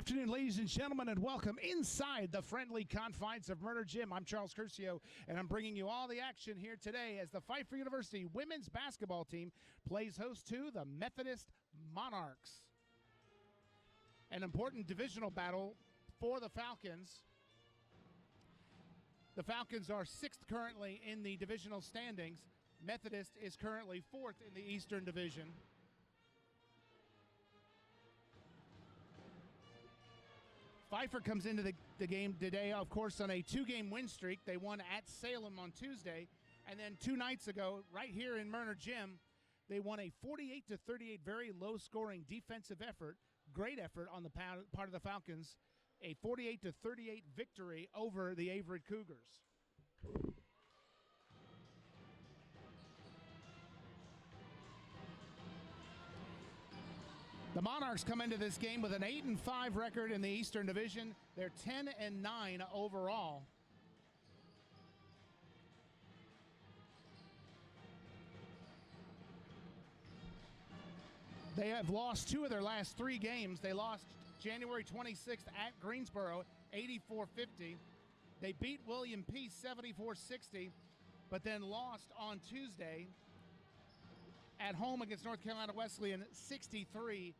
afternoon, ladies and gentlemen, and welcome inside the friendly confines of Murder Gym. I'm Charles Curcio, and I'm bringing you all the action here today as the Pfeiffer University women's basketball team plays host to the Methodist Monarchs. An important divisional battle for the Falcons. The Falcons are 6th currently in the divisional standings. Methodist is currently 4th in the Eastern Division. Pfeiffer comes into the game today, of course, on a 2-game win streak. They won at Salem on Tuesday, and then 2 nights ago, right here in Murner Gym, they won a 48-38 very low-scoring defensive effort. Great effort on the part of the Falcons. A 48-38 victory over the Averett Cougars. The Monarchs come into this game with an 8-5 record in the Eastern Division. They're 10-9 overall. They have lost 2 of their last 3 games. They lost January 26th at Greensboro, 84-50. They beat William Peace 74-60, but then lost on Tuesday at home against North Carolina Wesleyan, 63-60.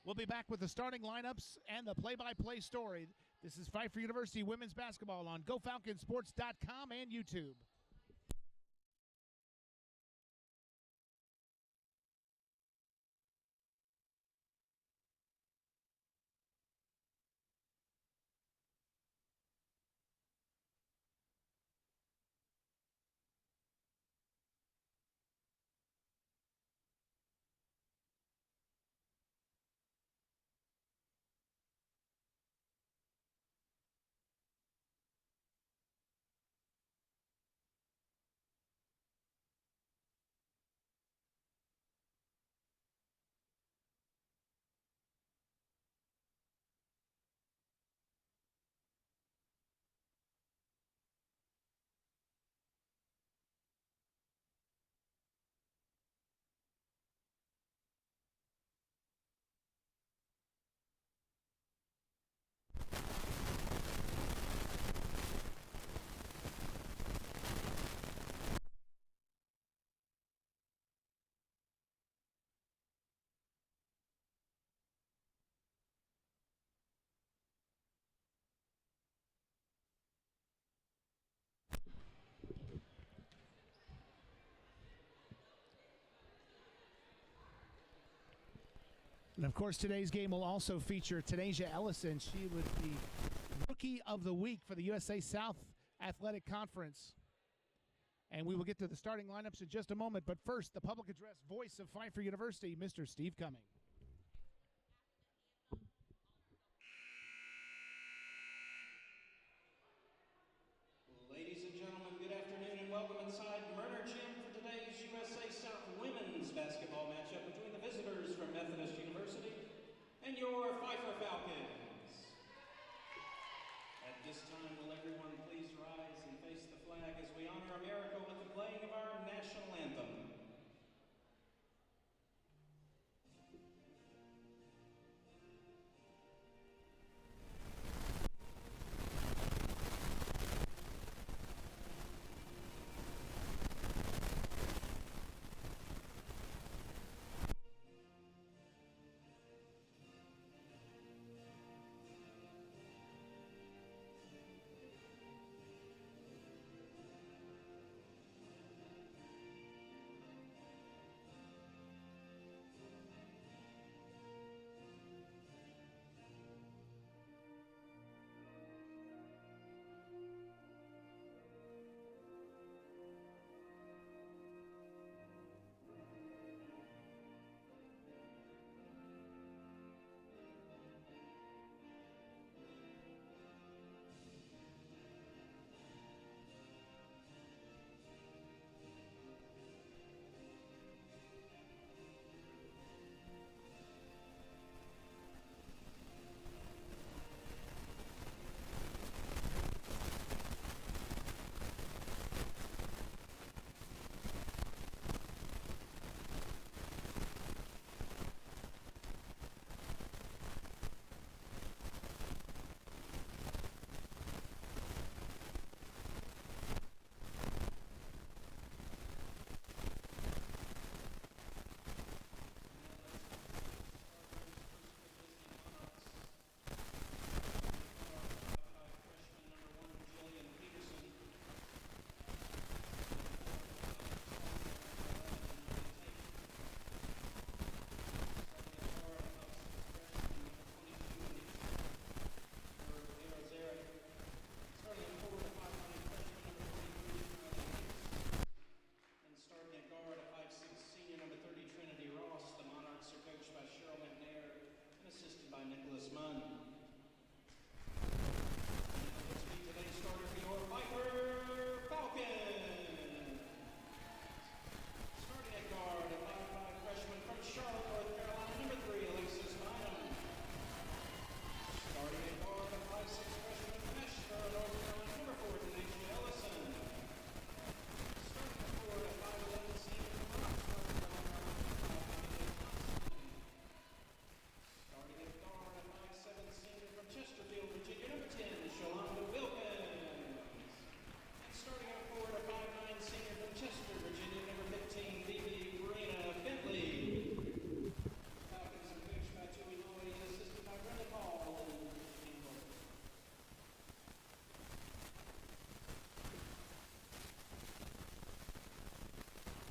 We'll be back with the starting lineups and the play-by-play story. This is Pfeiffer University women's basketball on GoFalconsports.com and YouTube. And, of course, today's game will also feature Tanasia Ellison. She was the Rookie of the Week for the USA South Athletic Conference. And we will get to the starting lineups in just a moment. But first, the public address voice of Pfeiffer University, Mr. Steve Cumming. Ladies and gentlemen, good afternoon and welcome inside Murner Gym for today's USA South women's basketball matchup between the visitors from Methodist University and your Pfeiffer Falcons. At this time, will everyone please rise and face the flag as we honor America with the playing of our national anthem.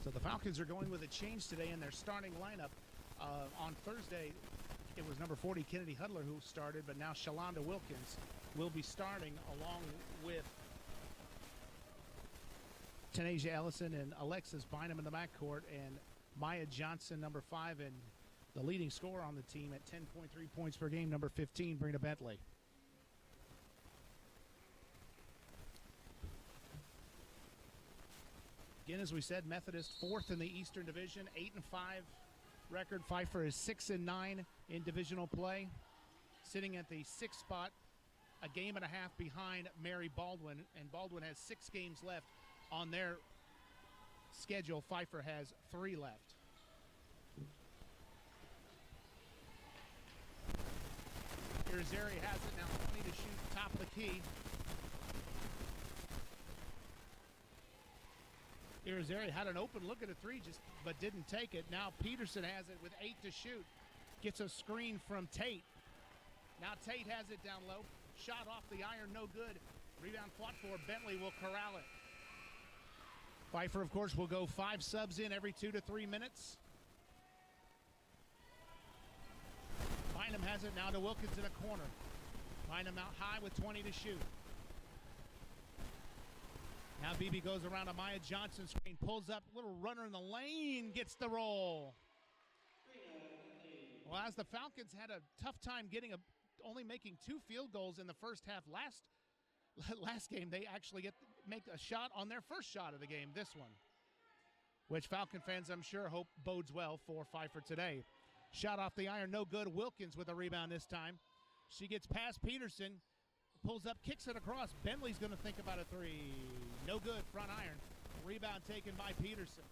So the Falcons are going with a change today in their starting lineup. On Thursday, it was number 40, Kennedy Hudler, who started, but now Shalonda Wilkins will be starting along with Tanasia Ellison and Alexis Bynum in the backcourt, and Maya Johnson, number 5, and the leading scorer on the team at 10.3 points per game, number 15, Brina Bentley. Again, as we said, Methodist 4th in the Eastern Division, 8-5 record. Pfeiffer is 6-9 in divisional play, sitting at the 6th spot, a game and a half behind Mary Baldwin, and Baldwin has 6 games left on their schedule. Pfeiffer has 3 left. Irizarry has it now, 20 to shoot, top of the key. Irizarry had an open look at a 3, but didn't take it. Now Peterson has it with 8 to shoot. Gets a screen from Tate. Now Tate has it down low. Shot off the iron, no good. Rebound fought for. Bentley will corral it. Pfeiffer, of course, will go 5 subs in every 2 to 3 minutes. Bynum has it now to Wilkins in a corner. Bynum out high with 20 to shoot. Now BB goes around a Maya Johnson screen, pulls up, little runner in the lane, gets the roll. Well, as the Falcons had a tough time only making 2 field goals in the first half last game, they actually make a shot on their first shot of the game, this one, which Falcon fans, I'm sure, hope bodes well for Pfeiffer today. Shot off the iron, no good. Wilkins with a rebound this time. She gets past Peterson, pulls up, kicks it across. Bentley's going to think about a 3. No good, front iron. Rebound taken by Peterson.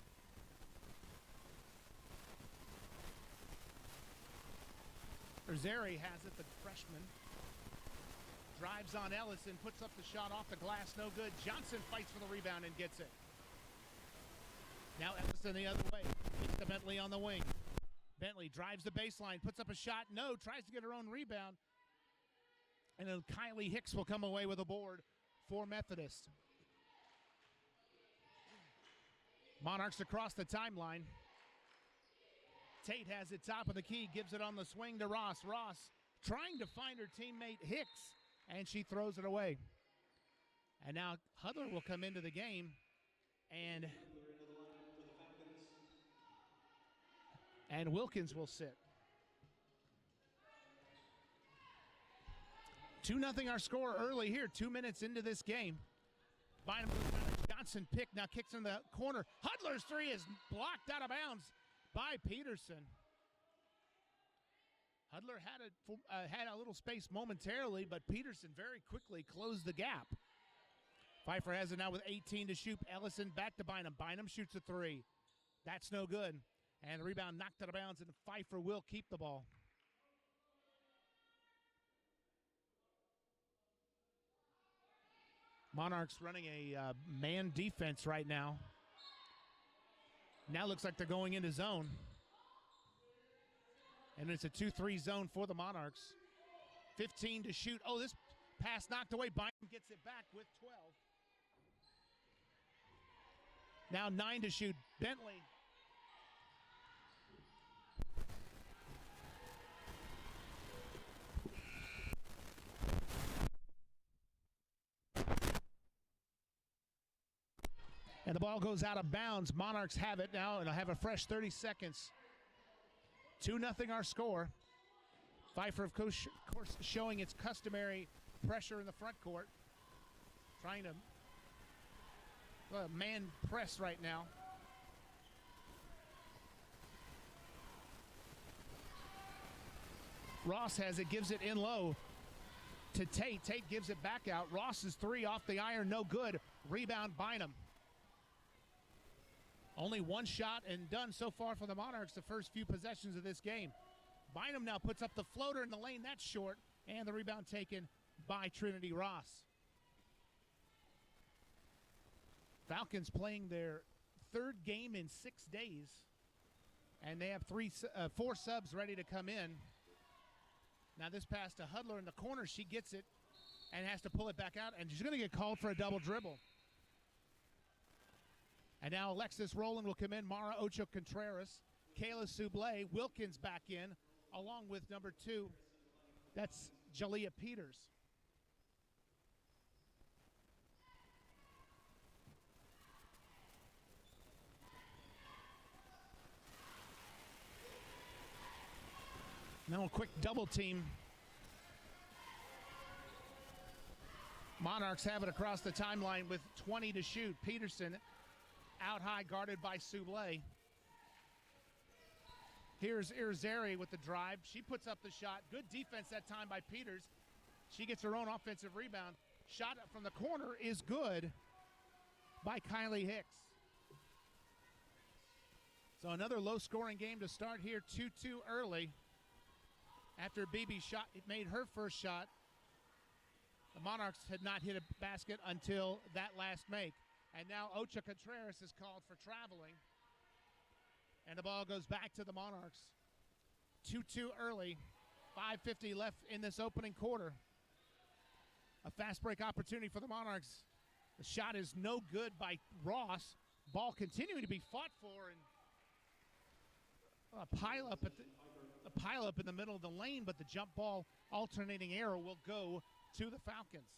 Irizarry has it, the freshman. Drives on Ellison, puts up the shot off the glass, no good. Johnson fights for the rebound and gets it. Now Ellison the other way. Gets to Bentley on the wing. Bentley drives the baseline, puts up a shot, no, tries to get her own rebound. And then Kylie Hicks will come away with a board for Methodist. Monarchs across the timeline. Tate has it top of the key, gives it on the swing to Ross. Ross trying to find her teammate Hicks, and she throws it away. And now Hudler will come into the game, and Wilkins will sit. 2-0 our score early here, 2 minutes into this game. Bynum Johnson pick, now kicks in the corner. Hudler's 3 is blocked out of bounds by Peterson. Hudler had a little space momentarily, but Peterson very quickly closed the gap. Pfeiffer has it now with 18 to shoot. Ellison back to Bynum. Bynum shoots a 3. That's no good. And the rebound knocked out of bounds, and Pfeiffer will keep the ball. Monarchs running a man defense right now. Now looks like they're going into zone. And it's a 2-3 zone for the Monarchs. 15 to shoot. Oh, this pass knocked away. Bynum gets it back with 12. Now 9 to shoot. Bentley. And the ball goes out of bounds. Monarchs have it now, and they'll have a fresh 30 seconds. 2-0 our score. Pfeiffer, of course, showing its customary pressure in the front court. Trying to man press right now. Ross has it, gives it in low to Tate. Tate gives it back out. Ross's 3 off the iron, no good. Rebound Bynum. Only 1 shot and done so far for the Monarchs the first few possessions of this game. Bynum now puts up the floater in the lane. That's short. And the rebound taken by Trinity Ross. Falcons playing their 3rd game in 6 days. And they have 4 subs ready to come in. Now this pass to Hudler in the corner. She gets it and has to pull it back out. And she's going to get called for a double dribble. And now Alexis Rowland will come in, Mara Ocho-Contreras, Kayla Sublé, Wilkins back in, along with number 2. That's Jalea Peters. Now a quick double team. Monarchs have it across the timeline with 20 to shoot. Peterson out high, guarded by Sublé. Here's Irizarry with the drive. She puts up the shot. Good defense that time by Peters. She gets her own offensive rebound. Shot from the corner is good by Kylie Hicks. So another low-scoring game to start here, 2-2 early. After BB made her first shot, the Monarchs had not hit a basket until that last make. And now Ocho-Contreras is called for traveling. And the ball goes back to the Monarchs. 2-2 early. 5:50 left in this opening quarter. A fast break opportunity for the Monarchs. The shot is no good by Ross. Ball continuing to be fought for, and a pile up in the middle of the lane, but the jump ball alternating arrow will go to the Falcons.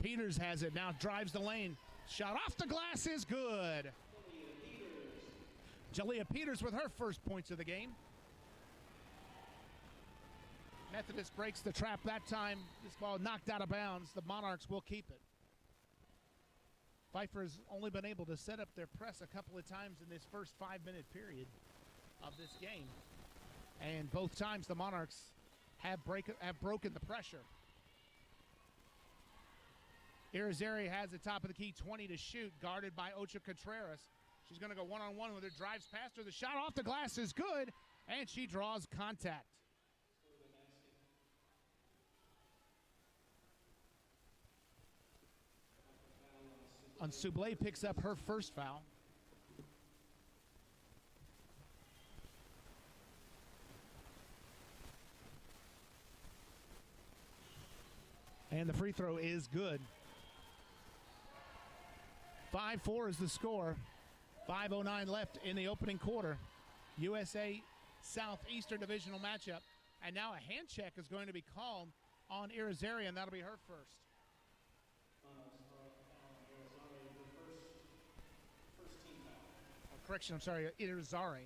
Peters has it now, drives the lane. Shot off the glass is good. Jalea Peters with her first points of the game. Methodist breaks the trap that time. This ball knocked out of bounds. The Monarchs will keep it. Pfeiffer has only been able to set up their press a couple of times in this first 5-minute period of this game. And both times the Monarchs have broken the pressure. Irizarry has the top of the key, 20 to shoot, guarded by Ocho-Contreras. She's going to go one-on-one with her, drives past her. The shot off the glass is good, and she draws contact. And Sublé picks up her first foul. And the free throw is good. 5-4 is the score. 5:09 left in the opening quarter. USA Southeastern Divisional matchup. And now a hand check is going to be called on Irizarry, and that'll be her first. Correction, I'm sorry, Irizarry.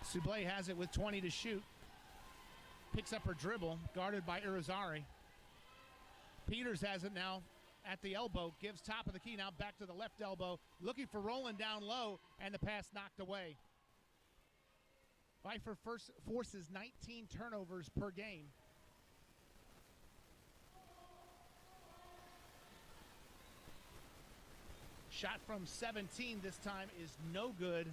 Sublé has it with 20 to shoot. Picks up her dribble, guarded by Irizarry. Peters has it now at the elbow, gives top of the key, now back to the left elbow, looking for Rowland down low, and the pass knocked away. Pfeiffer forces 19 turnovers per game. Shot from 17 this time is no good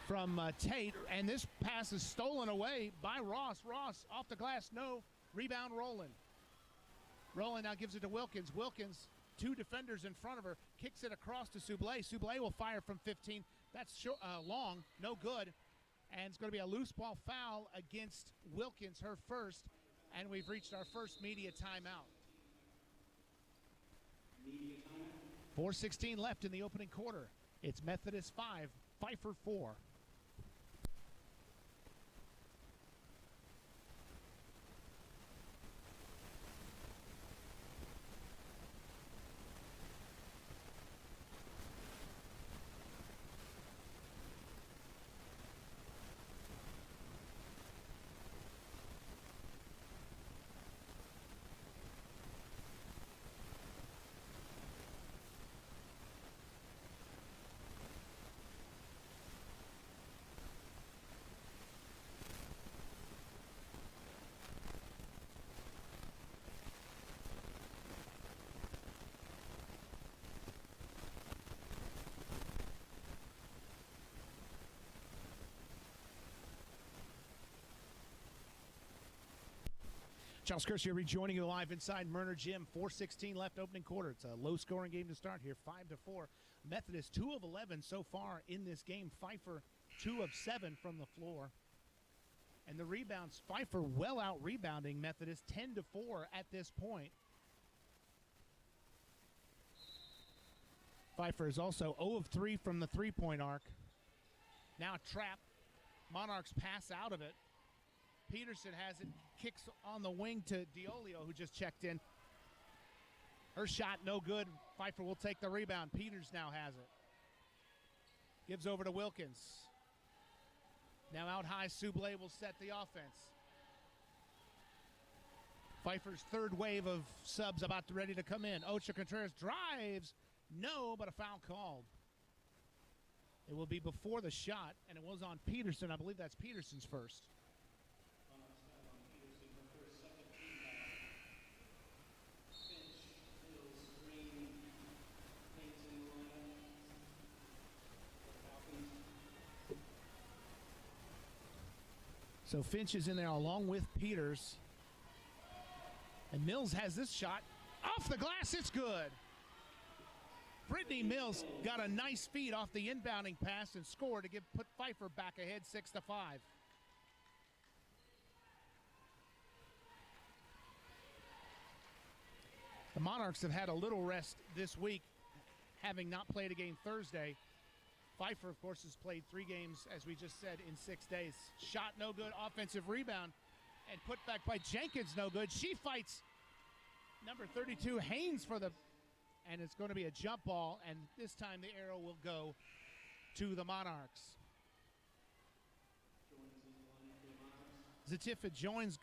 from Tate, and this pass is stolen away by Ross. Ross off the glass, no. Rebound Rowland. Rowland now gives it to Wilkins. Wilkins, 2 defenders in front of her, kicks it across to Sublé. Sublé will fire from 15. That's long, no good. And it's going to be a loose ball foul against Wilkins, her first. And we've reached our first media timeout. 4:16 left in the opening quarter. It's Methodist 5, Pfeiffer 4. Charles Kersey rejoining you live inside Murner Gym. 4:16 left opening quarter. It's a low-scoring game to start here, 5-4. Methodist 2 of 11 so far in this game. Pfeiffer 2 of 7 from the floor. And the rebounds, Pfeiffer well out rebounding Methodist 10-4 at this point. Pfeiffer is also 0 of 3 from the three-point arc. Now a trap. Monarchs pass out of it. Peterson has it, kicks on the wing to DiOlio, who just checked in. Her shot no good. Pfeiffer will take the rebound. Peters now has it. Gives over to Wilkins. Now out high, Sublé will set the offense. Pfeiffer's third wave of subs about ready to come in. Ocha Contreras drives. No, but a foul called. It will be before the shot, and it was on Peterson. I believe that's Peterson's first. So Finch is in there along with Peters. And Mills has this shot. Off the glass, it's good. Brittany Mills got a nice feed off the inbounding pass and scored to put Pfeiffer back ahead 6-5. The Monarchs have had a little rest this week, having not played a game Thursday. Pfeiffer, of course, has played 3 games, as we just said, in 6 days. Shot no good, offensive rebound, and put back by Jenkins no good. She fights number 32, Haynes, and it's going to be a jump ball, and this time the arrow will go to the Monarchs. Zatifa Joins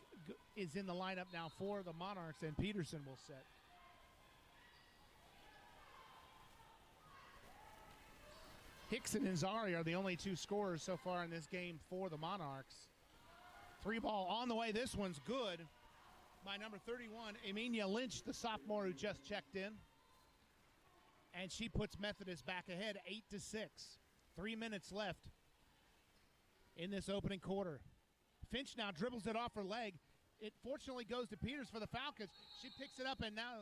is in the lineup now for the Monarchs, and Peterson will set. Hickson and Zari are the only 2 scorers so far in this game for the Monarchs. 3 ball on the way. This one's good by number 31, Emilia Lynch, the sophomore who just checked in. And she puts Methodist back ahead 8-6. 3 minutes left in this opening quarter. Finch now dribbles it off her leg. It fortunately goes to Peters for the Falcons. She picks it up, and now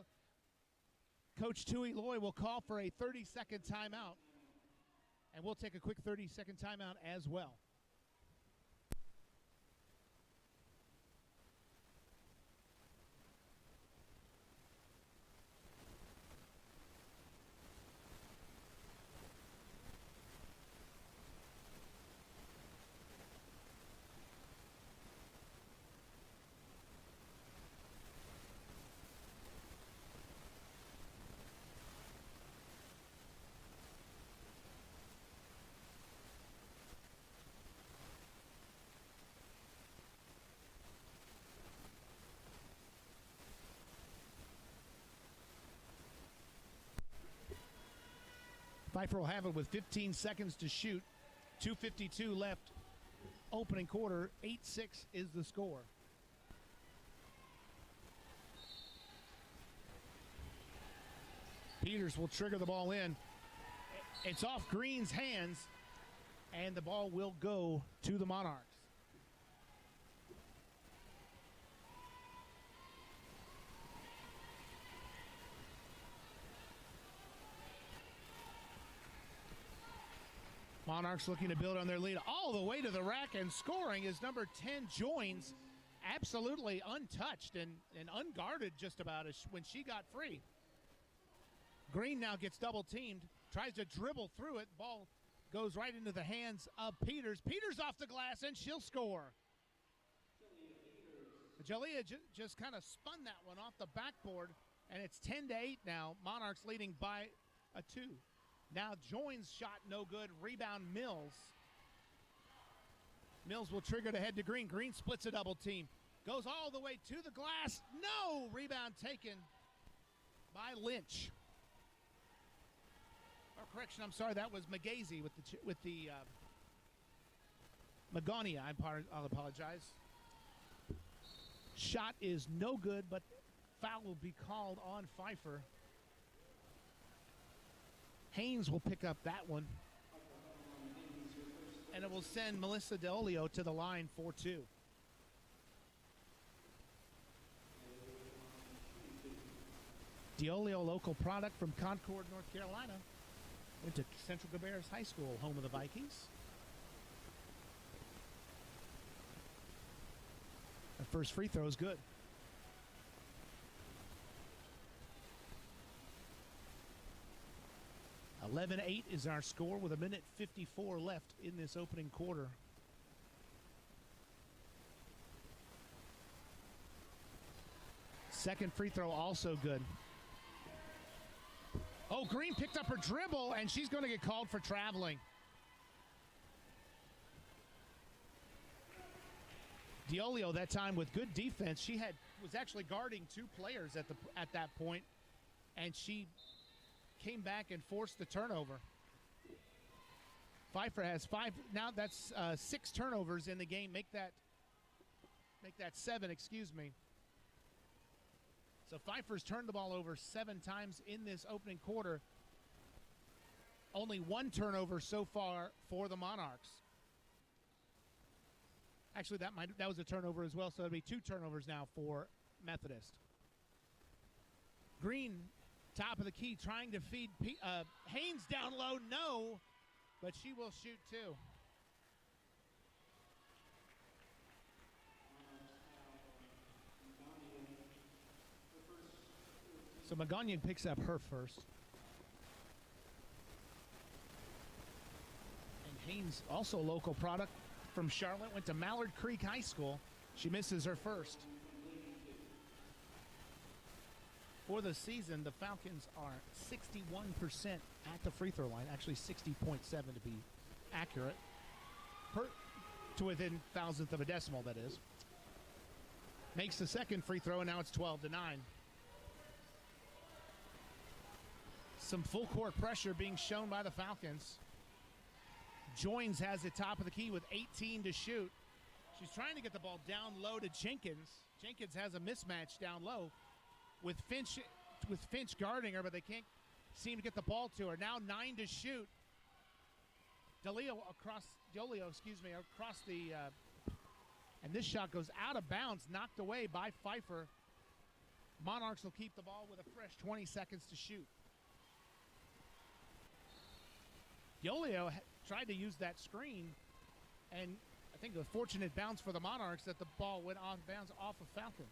Coach Tui Loy will call for a 30-second timeout. And we'll take a quick 30-second timeout as well. Pfeiffer will have it with 15 seconds to shoot. 2:52 left. Opening quarter, 8-6 is the score. Peters will trigger the ball in. It's off Green's hands, and the ball will go to the Monarchs. Monarchs looking to build on their lead all the way to the rack, and scoring is number 10, Joins, absolutely untouched and unguarded just about when she got free. Green now gets double teamed, tries to dribble through it. Ball goes right into the hands of Peters. Peters off the glass, and she'll score. Jalea just kind of spun that one off the backboard, and it's 10-8 now. Monarchs leading by a 2. Now Joins shot no good. Rebound Mills. Mills will trigger to head to Green. Green splits a double team. Goes all the way to the glass. No! Rebound taken by Lynch. Or correction, I'm sorry, that was Magazi with the Magonia. I'll apologize. Shot is no good, but foul will be called on Pfeiffer. Haynes will pick up that one. And it will send Melissa DiOlio to the line for 2. Diolio, local product from Concord, North Carolina. Went to Central Cabarrus High School, home of the Vikings. The first free throw is good. 11-8 is our score with 1:54 left in this opening quarter. Second free throw also good. Oh, Green picked up her dribble, and she's going to get called for traveling. Diolio that time with good defense. She was actually guarding two players at that point, and she came back and forced the turnover. Pfeiffer has five. Now that's 6 turnovers in the game. Make that 7, excuse me. So Pfeiffer's turned the ball over 7 times in this opening quarter. Only 1 turnover so far for the Monarchs. Actually, that was a turnover as well, so it'll be 2 turnovers now for Methodist. Green, top of the key, trying to feed Haynes down low. No, but she will shoot 2. So Magonian picks up her first. And Haynes, also a local product from Charlotte, went to Mallard Creek High School. She misses her first. For the season, the Falcons are 61% at the free throw line. Actually 60.7 to be accurate. To within thousandth of a decimal, that is. Makes the second free throw, and now it's 12-9. Some full court pressure being shown by the Falcons. Joins has the top of the key with 18 to shoot. She's trying to get the ball down low to Jenkins. Jenkins has a mismatch down low with Finch guarding her, but they can't seem to get the ball to her. Now 9 to shoot. Diolio across the and this shot goes out of bounds, knocked away by Pfeiffer. Monarchs will keep the ball with a fresh 20 seconds to shoot. Diolio tried to use that screen, and I think a fortunate bounce for the Monarchs that the ball went on bounds off of Falcons.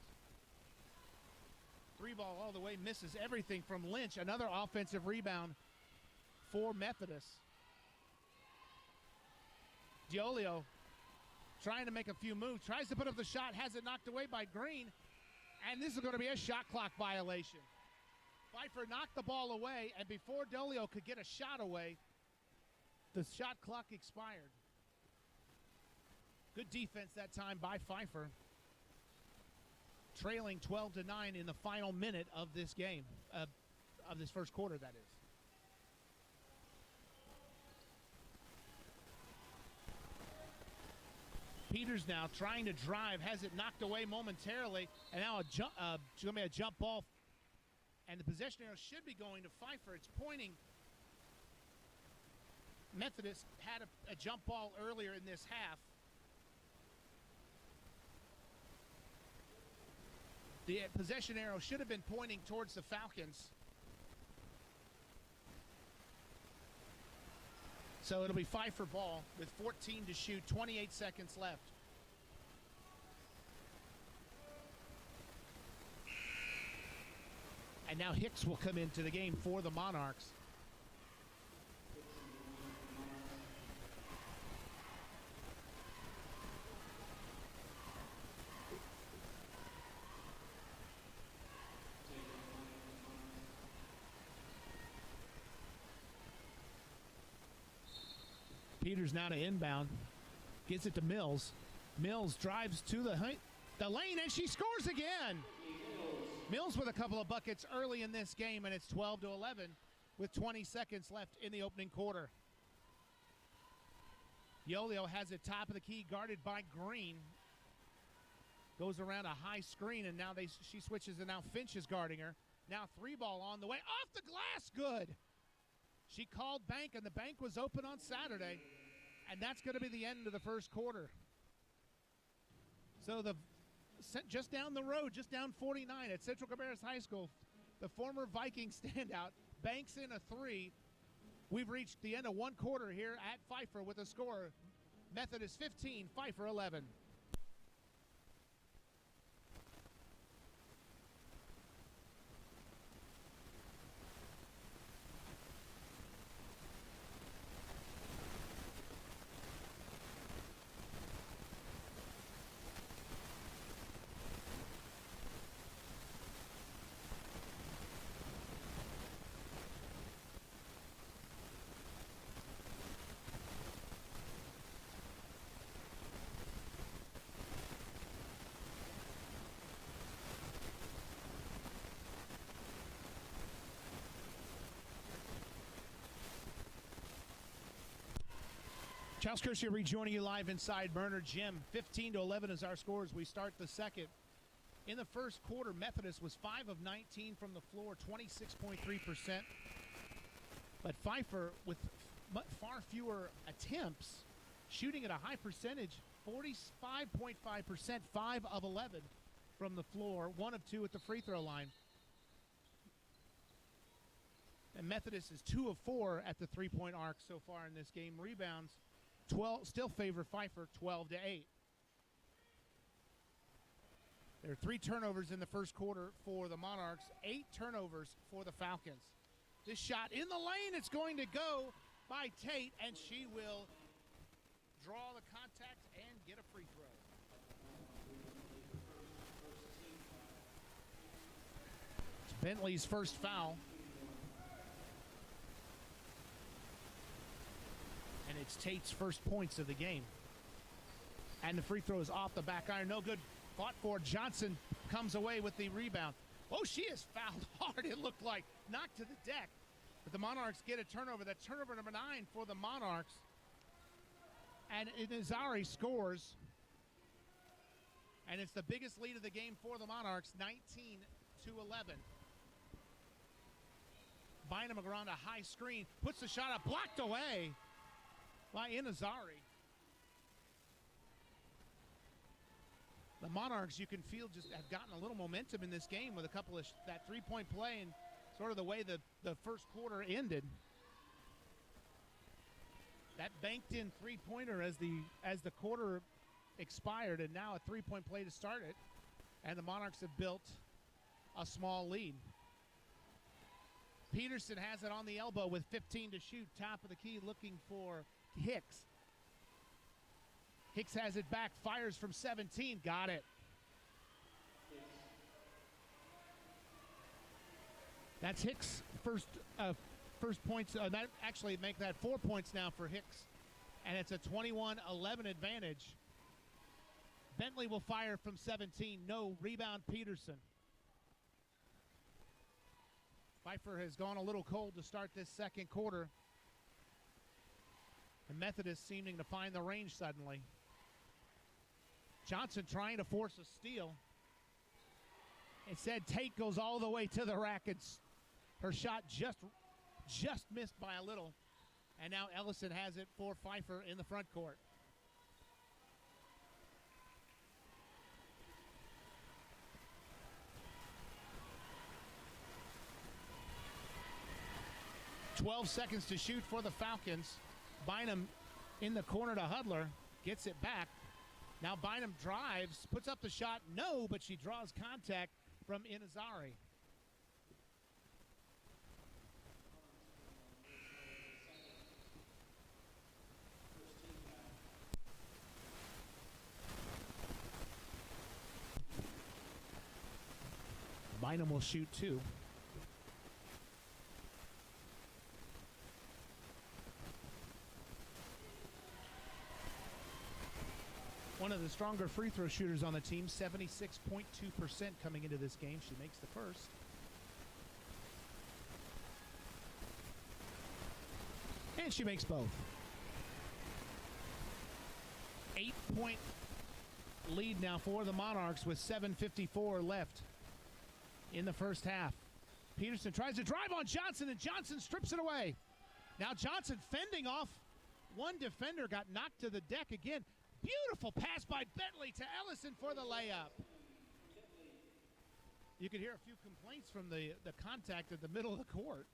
3 ball all the way, misses everything from Lynch. Another offensive rebound for Methodist. Diolio trying to make a few moves, tries to put up the shot, has it knocked away by Green, and this is going to be a shot clock violation. Pfeiffer knocked the ball away, and before Diolio could get a shot away, the shot clock expired. Good defense that time by Pfeiffer. Trailing 12-9 in the final minute of this game, of this first quarter, that is. Peters now trying to drive, has it knocked away momentarily, and now it's going to be a jump ball, and the possession arrow should be going to Pfeiffer. It's pointing. Methodist had a jump ball earlier in this half. The possession arrow should have been pointing towards the Falcons. So it'll be Pfeiffer ball with 14 to shoot, 28 seconds left. And now Hicks will come into the game for the Monarchs. Peters now to inbound. Gets it to Mills. Mills drives to the lane, and she scores again. Mills with a couple of buckets early in this game, and it's 12-11 with 20 seconds left in the opening quarter. Diolio has it top of the key, guarded by Green. Goes around a high screen, and now she switches, and now Finch is guarding her. Now 3 ball on the way. Off the glass, good. She called bank, and the bank was open on Saturday, and that's going to be the end of the first quarter. So just down the road, just down 49 at Central Cabarrus High School, the former Viking standout, banks in a three. We've reached the end of one quarter here at Pfeiffer with a score. Methodist 15, Pfeiffer 11. Charles Kershaw rejoining you live inside Murner Gym. 15-11 is our score as we start the second. In the first quarter, Methodist was 5 of 19 from the floor, 26.3%. But Pfeiffer, with far fewer attempts, shooting at a high percentage, 45.5%, 5 of 11 from the floor, 1 of 2 at the free throw line. And Methodist is 2 of 4 at the three-point arc so far in this game. Rebounds 12 still favor Pfeiffer 12-8. There are 3 turnovers in the first quarter for the Monarchs, 8 turnovers for the Falcons. This shot in the lane, it's going to go by Tate, and she will draw the contact and get a free throw. It's Bentley's first foul. And it's Tate's first points of the game. And the free throw is off the back iron. No good. Fought for. Johnson comes away with the rebound. Oh, she is fouled hard. It looked like knocked to the deck. But the Monarchs get a turnover. That's turnover number 9 for the Monarchs. And Inazari scores. And it's the biggest lead of the game for the Monarchs, 19-11. Bynum around a high screen. Puts the shot up. Blocked away by Inazari. The Monarchs, you can feel, just have gotten a little momentum in this game with a couple of that three-point play and sort of the way the first quarter ended. That banked-in three-pointer as the quarter expired, and now a three-point play to start it, and the Monarchs have built a small lead. Peterson has it on the elbow with 15 to shoot. Top of the key looking for Hicks. Hicks has it back, fires from 17, got it. That's Hicks' first points. That actually make that 4 points now for Hicks, and it's a 21-11 advantage. Bentley will fire from 17. No rebound, Peterson. Pfeiffer has gone a little cold to start this second quarter. And Methodist seeming to find the range suddenly. Johnson trying to force a steal. Instead, Tate goes all the way to the rack. Her shot just missed by a little. And now Ellison has it for Pfeiffer in the front court. .12 seconds to shoot for the Falcons. Bynum in the corner to Hudler, gets it back. Now Bynum drives, puts up the shot, no, but she draws contact from Inazari. Bynum will shoot 2. One of the stronger free throw shooters on the team, 76.2% coming into this game. She makes the first. And she makes both. 8-point lead now for the Monarchs with 7:54 left in the first half. Peterson tries to drive on Johnson, and Johnson strips it away. Now Johnson fending off one defender, got knocked to the deck again. Beautiful pass by Bentley to Ellison for the layup. You could hear a few complaints from the contact at the middle of the court.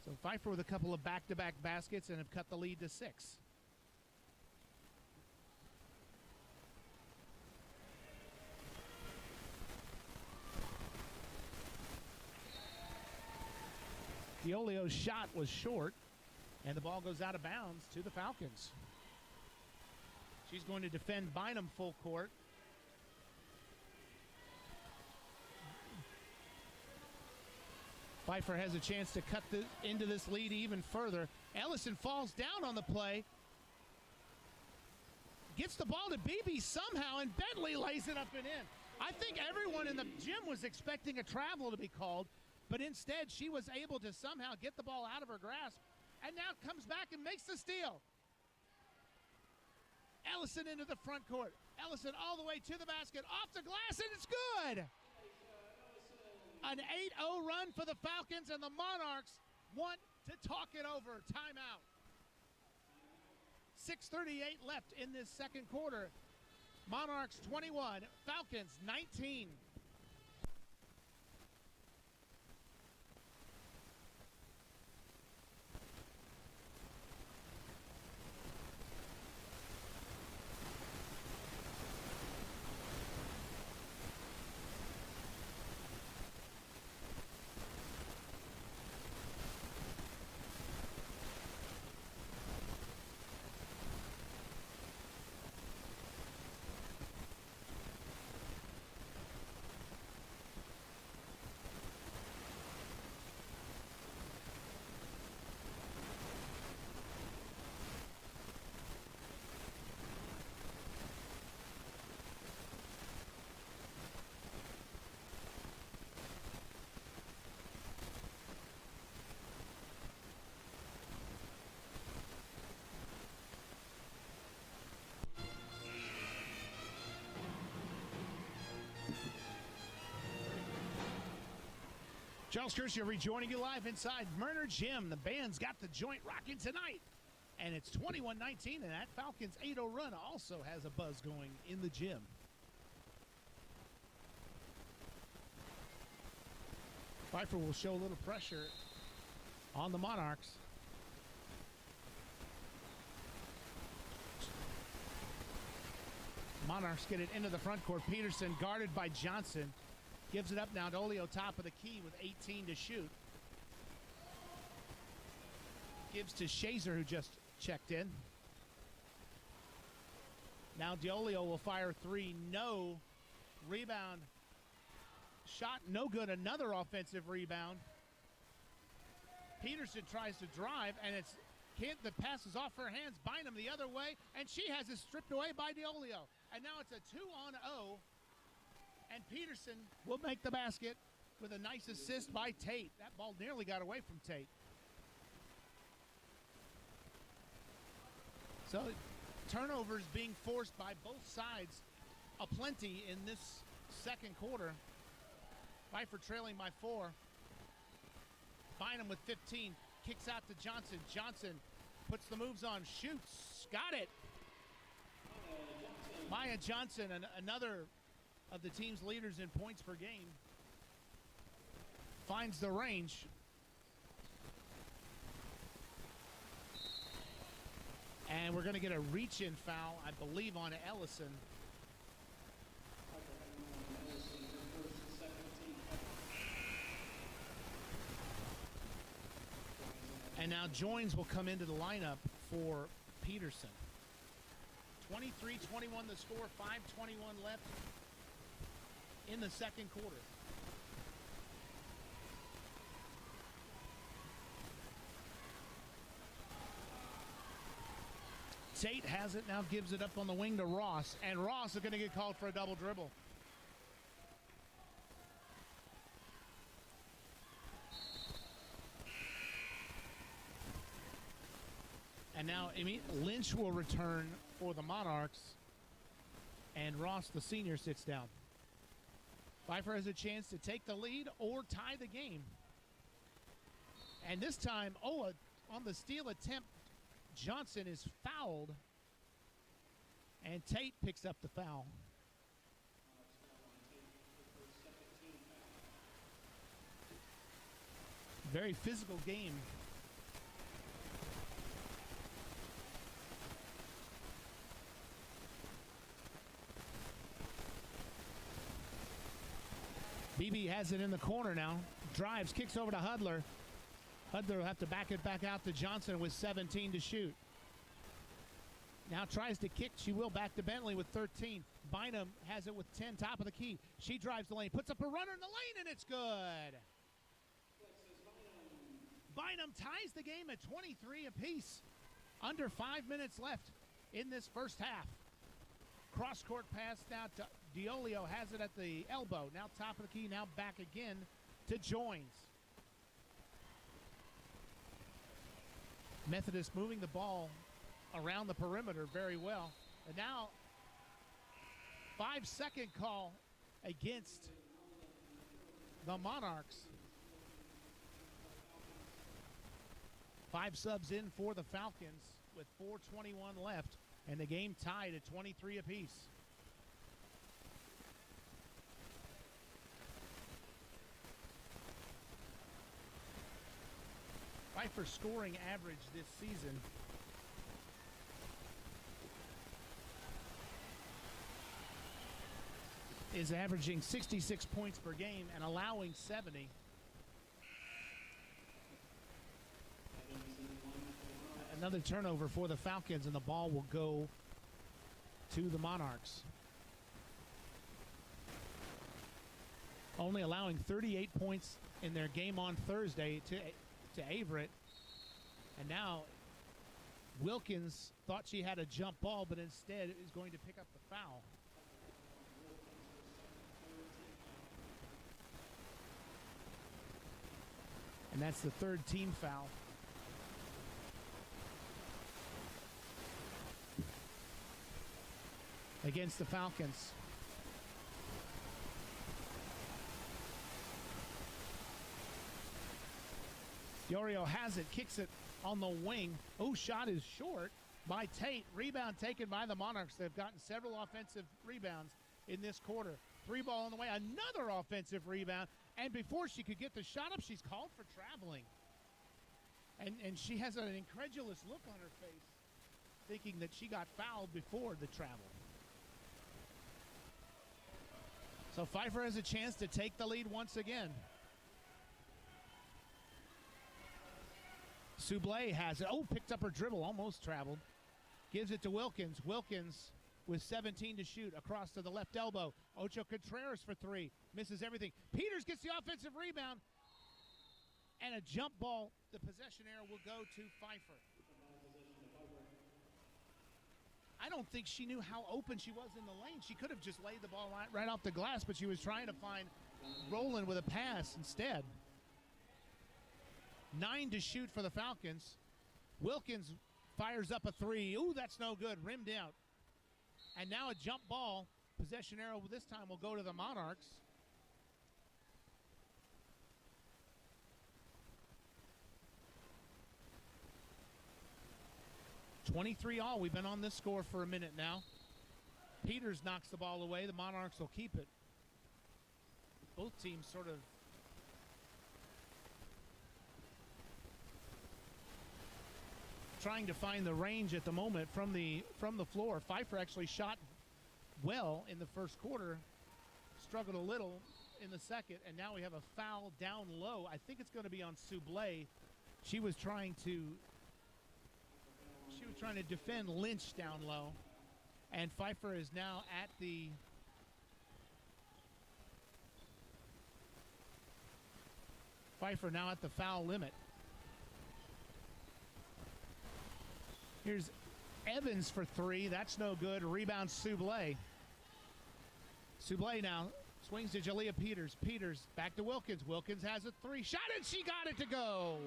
So Pfeiffer with a couple of back-to-back baskets and have cut the lead to 6. Diolio's shot was short, and the ball goes out of bounds to the Falcons. She's going to defend Bynum full court. Pfeiffer has a chance to cut into this lead even further. Ellison falls down on the play. Gets the ball to BB somehow, and Bentley lays it up and in. I think everyone in the gym was expecting a travel to be called, but instead she was able to somehow get the ball out of her grasp, and now comes back and makes the steal. Ellison into the front court. Ellison all the way to the basket, off the glass, and it's good. An 8-0 run for the Falcons, and the Monarchs want to talk it over. Timeout. 6:38 left in this second quarter. Monarchs 21, Falcons 19. Charles Kershaw rejoining you live inside Murner Gym. The band's got the joint rocking tonight. And it's 21-19, and that Falcons 8-0 run also has a buzz going in the gym. Pfeiffer will show a little pressure on the Monarchs. Monarchs get it into the front court. Peterson guarded by Johnson. Gives it up now. Dolio top of the key with 18 to shoot. Gives to Shazer, who just checked in. Now Diolio will fire three. No. Rebound. Shot no good. Another offensive rebound. Peterson tries to drive, and the pass is off her hands. Bynum the other way, and she has it stripped away by Diolio. And now it's a 2-on-0. And Peterson will make the basket with a nice assist by Tate. That ball nearly got away from Tate. So turnovers being forced by both sides aplenty in this second quarter. Pfeiffer trailing by 4. Bynum with 15. Kicks out to Johnson. Johnson puts the moves on. Shoots. Got it. Maya Johnson, another of the team's leaders in points per game, finds the range. And we're going to get a reach-in foul, I believe, on Ellison. And now Joins will come into the lineup for Peterson. 23-21 the score, 5:21 left in the second quarter. Tate has it, now gives it up on the wing to Ross, and Ross is going to get called for a double dribble. And now Lynch will return for the Monarchs, and Ross, the senior, sits down. Pfeiffer has a chance to take the lead or tie the game. And this time, on the steal attempt, Johnson is fouled, and Tate picks up the foul. Very physical game. BB has it in the corner now. Drives, kicks over to Hudler. Hudler will have to back it back out to Johnson with 17 to shoot. Now tries to kick. She will back to Bentley with 13. Bynum has it with 10, top of the key. She drives the lane, puts up a runner in the lane, and it's good. Bynum ties the game at 23 apiece. Under 5 minutes left in this first half. Cross-court pass now to Diolio, has it at the elbow. Now top of the key, now back again to Joins. Methodist moving the ball around the perimeter very well. And now 5-second call against the Monarchs. 5 subs in for the Falcons with 4:21 left, and the game tied at 23 apiece. Pfeiffer's scoring average this season is averaging 66 points per game and allowing 70. Another turnover for the Falcons, and the ball will go to the Monarchs. Only allowing 38 points in their game on Thursday to Averett. And now Wilkins thought she had a jump ball, but instead is going to pick up the foul. And that's the third team foul. Against the Falcons. Yorio has it, kicks it on the wing. Oh, shot is short by Tate. Rebound taken by the Monarchs. They've gotten several offensive rebounds in this quarter. 3 ball on the way, another offensive rebound. And before she could get the shot up, she's called for traveling. And she has an incredulous look on her face, thinking that she got fouled before the travel. So Pfeiffer has a chance to take the lead once again. Soublé has it. Oh, picked up her dribble, almost traveled. Gives it to Wilkins. Wilkins with 17 to shoot across to the left elbow. Ocho Contreras for 3. Misses everything. Peters gets the offensive rebound. And a jump ball. The possession error will go to Pfeiffer. I don't think she knew how open she was in the lane. She could have just laid the ball right off the glass, but she was trying to find Rowland with a pass instead. 9 to shoot for the Falcons. Wilkins fires up a 3. Ooh, that's no good. Rimmed out. And now a jump ball. Possession arrow this time will go to the Monarchs. (23-all). We've been on this score for a minute now. Peters knocks the ball away. The Monarchs will keep it. Both teams sort of trying to find the range at the moment from the floor. Pfeiffer actually shot well in the first quarter, struggled a little in the second, and now we have a foul down low. I think it's going to be on Soublé. She was trying to defend Lynch down low, and Pfeiffer is now at the foul limit. Here's Evans for 3. That's no good. Rebound Soublé. Soublé now swings to Jalea Peters. Peters back to Wilkins. Wilkins has a 3. Shot it. She got it to go.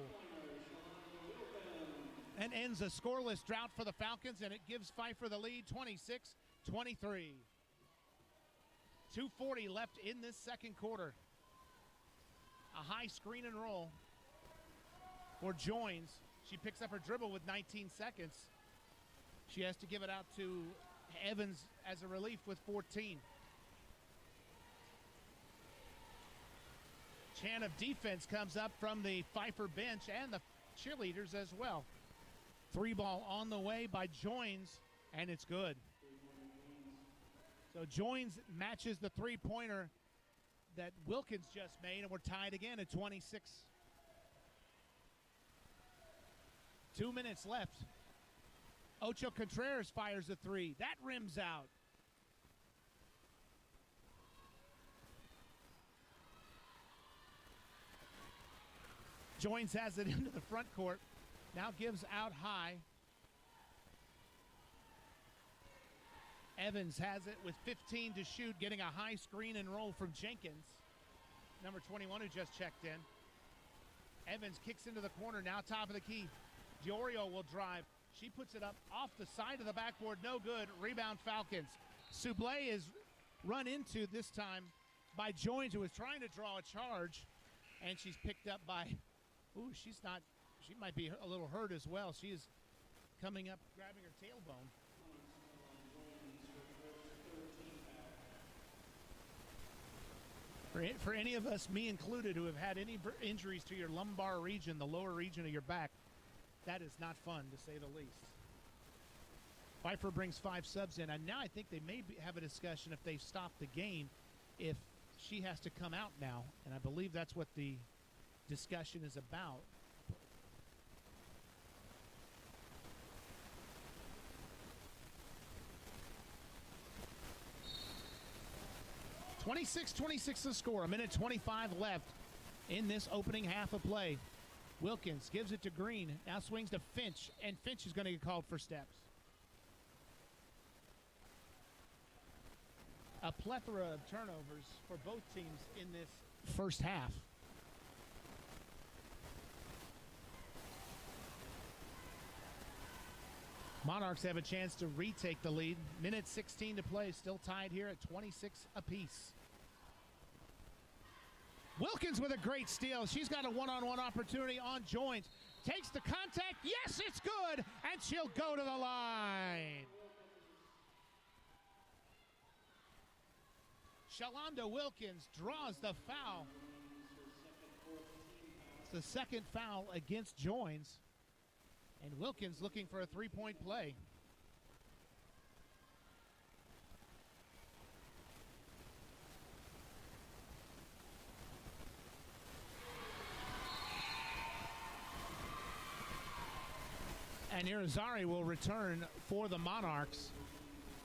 And ends a scoreless drought for the Falcons, and it gives Pfeiffer the lead, 26-23. 2:40 left in this second quarter. A high screen and roll for Joins. She picks up her dribble with 19 seconds. She has to give it out to Evans as a relief with 14. Chant of defense comes up from the Pfeiffer bench and the cheerleaders as well. 3-ball on the way by Joins, and it's good. So Joins matches the three-pointer that Wilkins just made, and we're tied again at 26. 2 minutes left. Ocho Contreras fires a three. That rims out. Joins has it into the front court. Now gives out high. Evans has it with 15 to shoot, getting a high screen and roll from Jenkins, number 21, who just checked in. Evans kicks into the corner, now top of the key. Diorio will drive. She puts it up off the side of the backboard, no good. Rebound Falcons. Soublé is run into this time by Joins, who was trying to draw a charge, and she's picked up by, she might be a little hurt as well. She is coming up, grabbing her tailbone. For any of us, me included, who have had any injuries to your lumbar region, the lower region of your back, that is not fun, to say the least. Pfeiffer brings 5 subs in, and now I think they may have a discussion if they stop the game, if she has to come out now, and I believe that's what the discussion is about. 26-26 the score. 1:25 left in this opening half of play. Wilkins gives it to Green. Now swings to Finch, and Finch is going to get called for steps. A plethora of turnovers for both teams in this first half. Monarchs have a chance to retake the lead. 1:16 to play, still tied here at 26 apiece. Wilkins with a great steal. She's got a one-on-one opportunity on Joins. Takes the contact. Yes, it's good, and she'll go to the line. Shalonda Wilkins draws the foul. It's the second foul against Joins. And Wilkins looking for a three-point play. And Irizarry will return for the Monarchs.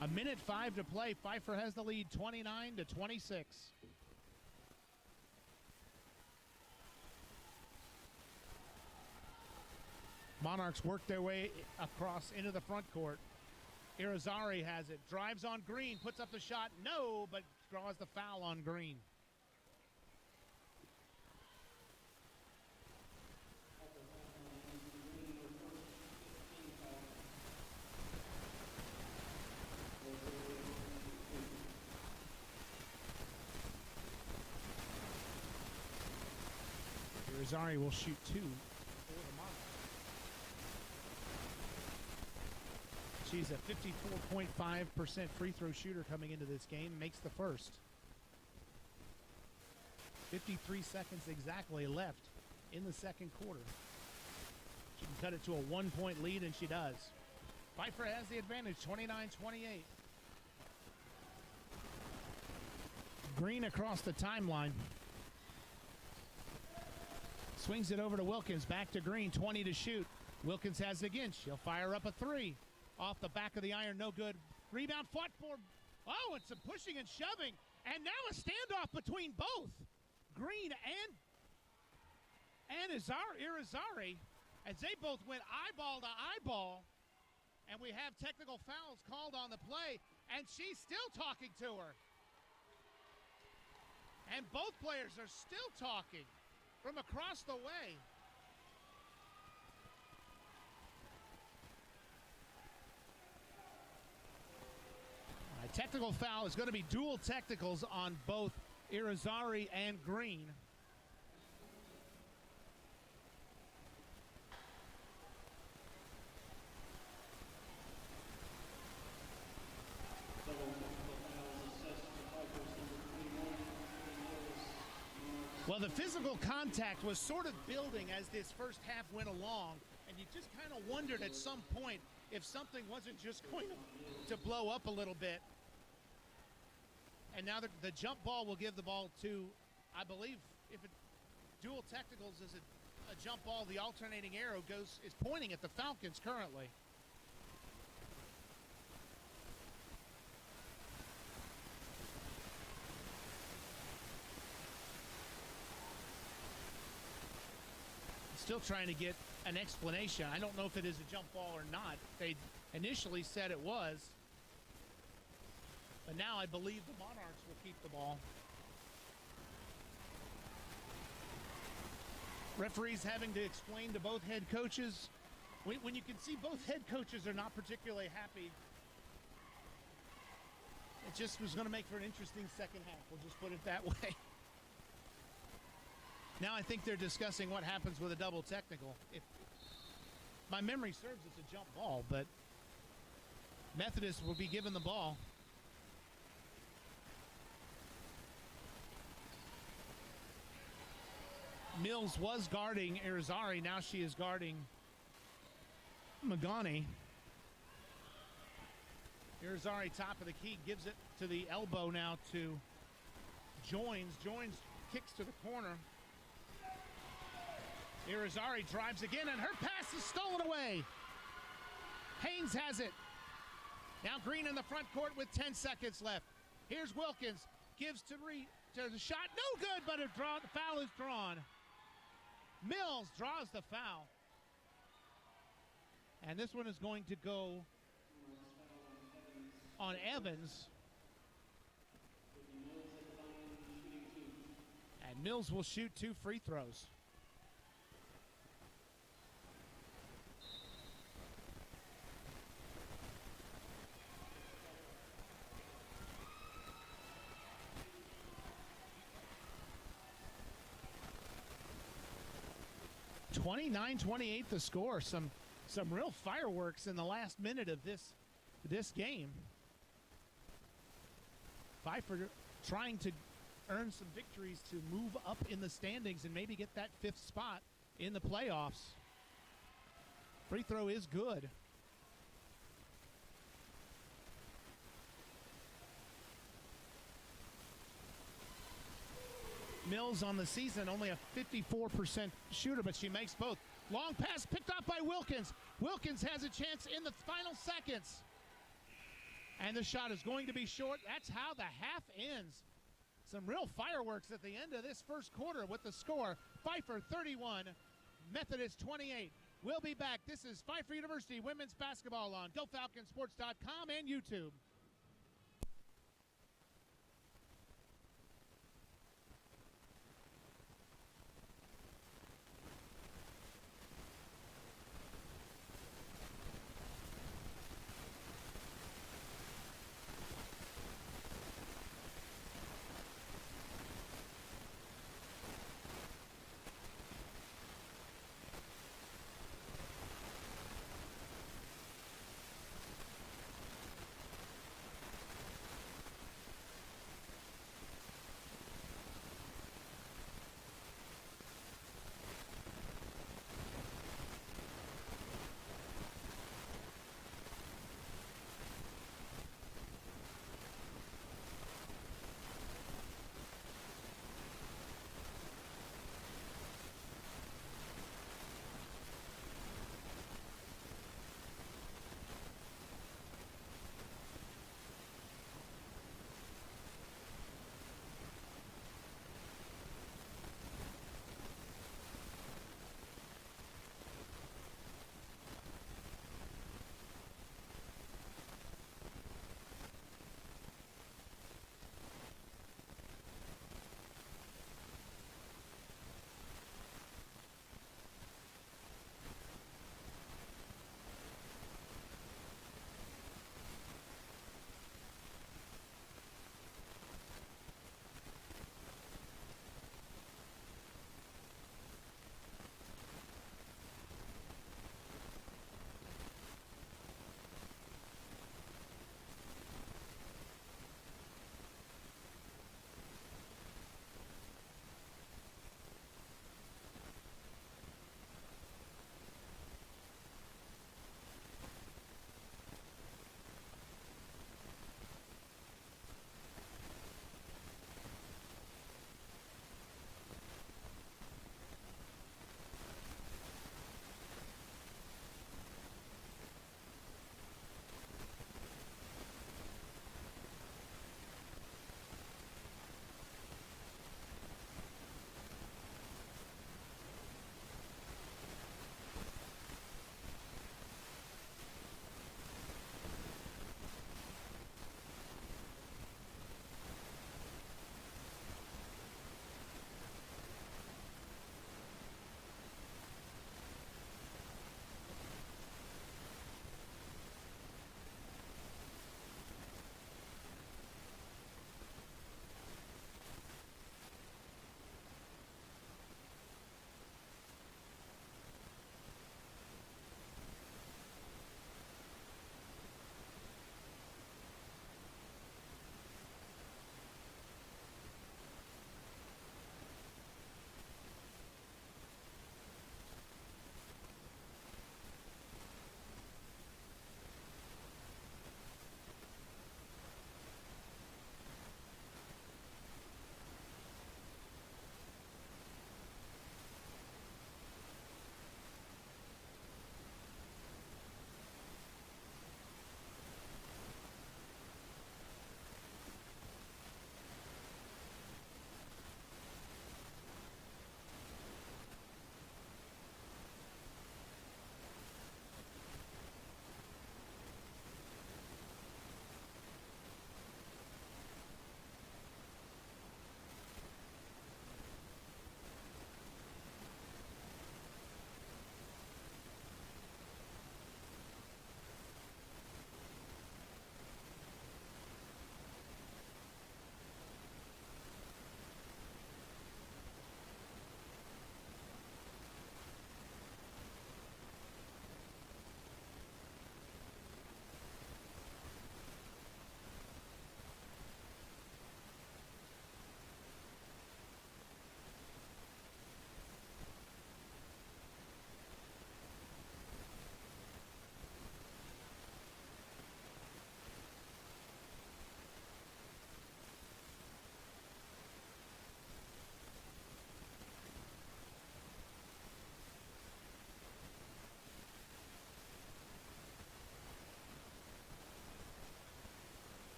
1:05 to play. Pfeiffer has the lead, 29-26. Monarchs work their way across into the front court. Irizarry has it. Drives on Green. Puts up the shot. No, but draws the foul on Green. Irizarry will shoot 2. She's a 54.5% free throw shooter coming into this game. Makes the first. 53 seconds exactly left in the second quarter. She can cut it to a 1-point lead, and she does. Pfeiffer has the advantage, 29-28. Green across the timeline. Swings it over to Wilkins. Back to Green, 20 to shoot. Wilkins has it again. She'll fire up a 3. Off the back of the iron, no good. Rebound fought for. Oh, and some pushing and shoving. And now a standoff between both Green and Irizarry, as they both went eyeball to eyeball. And we have technical fouls called on the play, and she's still talking to her. And both players are still talking from across the way. Technical foul is going to be dual technicals on both Irizarry and Green. Well, the physical contact was sort of building as this first half went along, and you just kind of wondered at some point if something wasn't just going to blow up a little bit. And now the jump ball will give the ball to, I believe, if it dual technicals is a jump ball, the alternating arrow is pointing at the Falcons currently. Still trying to get an explanation. I don't know if it is a jump ball or not. They initially said it was, but now I believe the Monarchs will keep the ball. Referees having to explain to both head coaches. When you can see both head coaches are not particularly happy, it just was going to make for an interesting second half. We'll just put it that way. Now I think they're discussing what happens with a double technical. If my memory serves, it's a jump ball, but Methodist will be given the ball. Mills was guarding Irizarry. Now she is guarding Magani. Irizarry, top of the key, gives it to the elbow now to Joins. Joins kicks to the corner. Irizarry drives again, and her pass is stolen away. Haynes has it. Now Green in the front court with 10 seconds left. Here's Wilkins. Gives to the shot. No good, but the foul is drawn. Mills draws the foul. And this one is going to go on Evans. And Mills will shoot 2 free throws. (29-28) the score. Some real fireworks in the last minute of this game. Pfeiffer trying to earn some victories to move up in the standings and maybe get that 5th spot in the playoffs. Free throw is good. Mills on the season only a 54% shooter, but she makes both. Long pass picked up by Wilkins. Wilkins has a chance in the final seconds. And the shot is going to be short. That's how the half ends. Some real fireworks at the end of this first quarter with the score. Pfeiffer 31, Methodist 28. We'll be back. This is Pfeiffer University women's basketball on GoFalconsports.com and YouTube.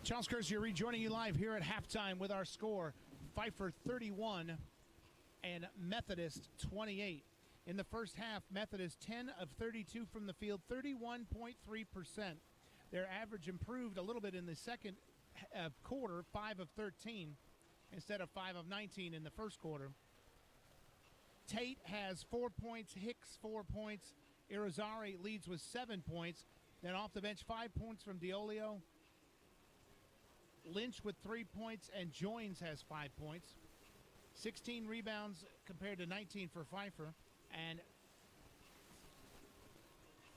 Charles Kersey rejoining you live here at halftime with our score, Pfeiffer 31 and Methodist 28. In the first half, Methodist 10 of 32 from the field, 31.3%. Their average improved a little bit in the second quarter, 5 of 13 instead of 5 of 19 in the first quarter. Tate has 4 points, Hicks 4 points, Irizarry leads with 7 points. Then off the bench, 5 points from Diolio. Lynch with 3 points, and Joins has 5 points. 16 rebounds compared to 19 for Pfeiffer, and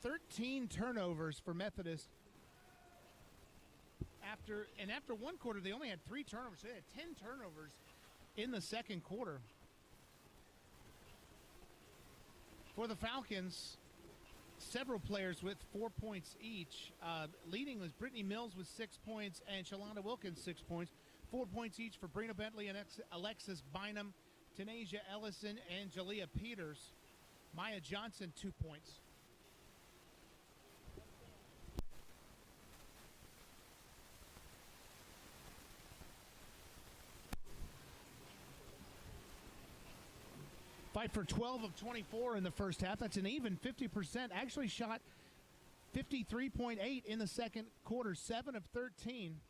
13 turnovers for Methodist. After one quarter, they only had 3 turnovers. They had 10 turnovers in the second quarter. For the Falcons, several players with 4 points each. Leading was Brittany Mills with 6 points and Shalonda Wilkins 6 points. 4 points each for Brina Bentley and Alexis Bynum, Tanasia Ellison, and Jalea Peters. Maya Johnson 2 points. Pfeiffer 12 of 24 in the first half. That's an even 50%. Actually shot 53.8 in the second quarter, 7 of 13.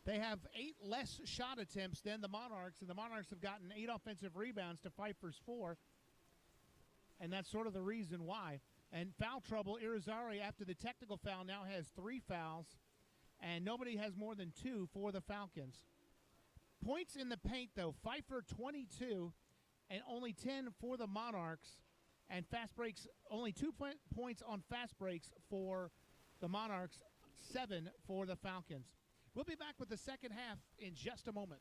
They have 8 less shot attempts than the Monarchs, and the Monarchs have gotten 8 offensive rebounds to Pfeiffer's 4. And that's sort of the reason why. And foul trouble, Irizarry, after the technical foul, now has 3 fouls, and nobody has more than 2 for the Falcons. Points in the paint, though, Pfeiffer 22 and only 10 for the Monarchs. And fast breaks, only 2 points on fast breaks for the Monarchs, 7 for the Falcons. We'll be back with the second half in just a moment.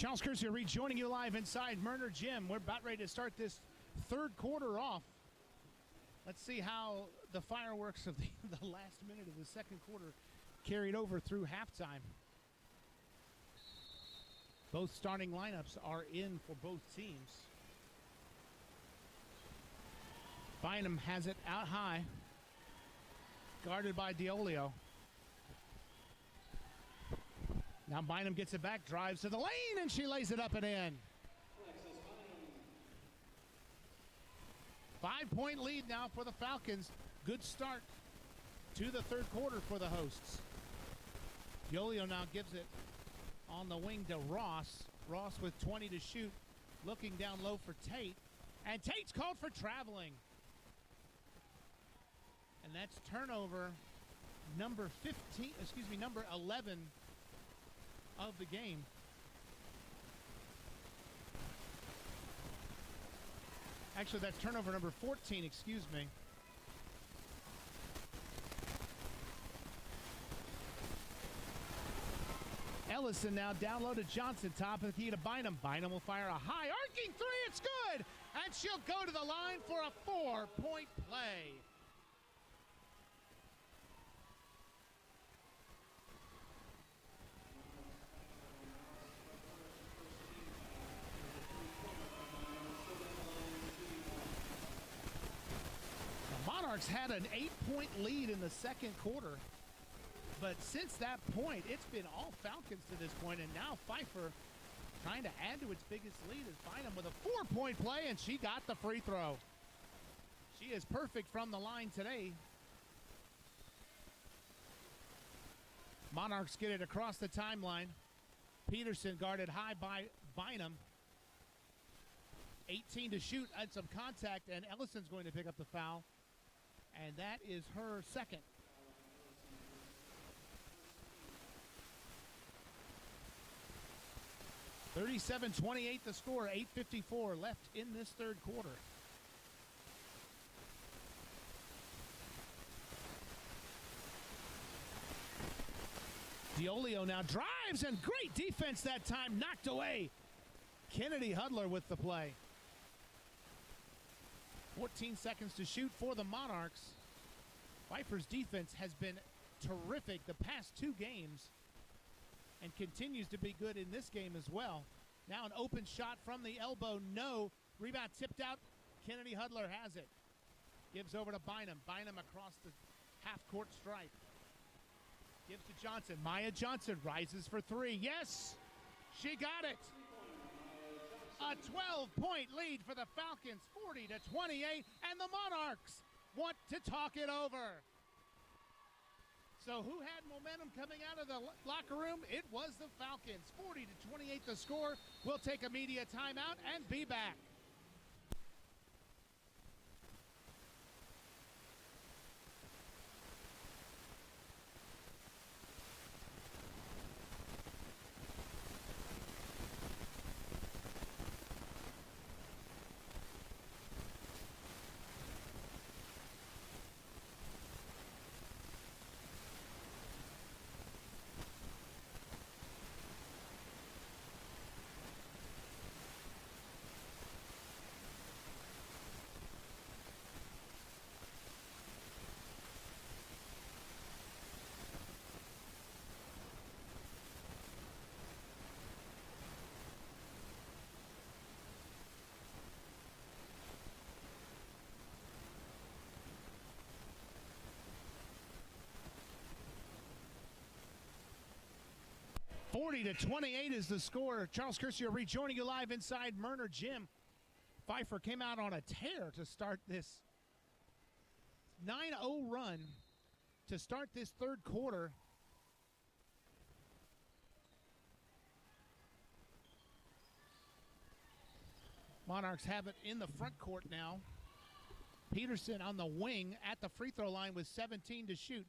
Charles Curse here, rejoining you live inside Murner Gym. We're about ready to start this third quarter off. Let's see how the fireworks of the last minute of the second quarter carried over through halftime. Both starting lineups are in for both teams. Bynum has it out high, guarded by Diolio. Now Bynum gets it back, drives to the lane, and she lays it up and in. 5-point lead now for the Falcons. Good start to the third quarter for the hosts. Diolio now gives it on the wing to Ross. Ross with 20 to shoot, looking down low for Tate. And Tate's called for traveling. And that's turnover number 11 of the game. Actually, that's turnover number 14, excuse me. Ellison now down low to Johnson, top of the key to Bynum. Bynum will fire a high arcing three, it's good! And she'll go to the line for a 4-point play. Monarchs had an 8-point lead in the second quarter, but since that point, it's been all Falcons to this point, and now Pfeiffer trying to add to its biggest lead is Bynum with a 4-point play, and she got the free throw. She is perfect from the line today. Monarchs get it across the timeline. Peterson guarded high by Bynum. 18 to shoot, and some contact, and Ellison's going to pick up the foul. And that is her second. (37-28) the score, 8:54 left in this third quarter. Diolio now drives, and great defense that time, knocked away. Kennedy Hudler with the play. 14 seconds to shoot for the Monarchs. Pfeiffer's defense has been terrific the past two games and continues to be good in this game as well. Now an open shot from the elbow, no. Rebound tipped out. Kennedy Hudler has it. Gives over to Bynum. Bynum across the half-court stripe. Gives to Johnson. Maya Johnson rises for three. Yes, she got it. A 12-point lead for the Falcons, 40-28, and the Monarchs want to talk it over. So who had momentum coming out of the locker room? It was the Falcons. 40-28 the score. We'll take a media timeout and be back. (40-28) is the score. Charles Curcio rejoining you live inside Murner Gym. Pfeiffer came out on a tear to start this 9-0 run to start this third quarter. Monarchs have it in the front court now. Peterson on the wing at the free throw line with 17 to shoot.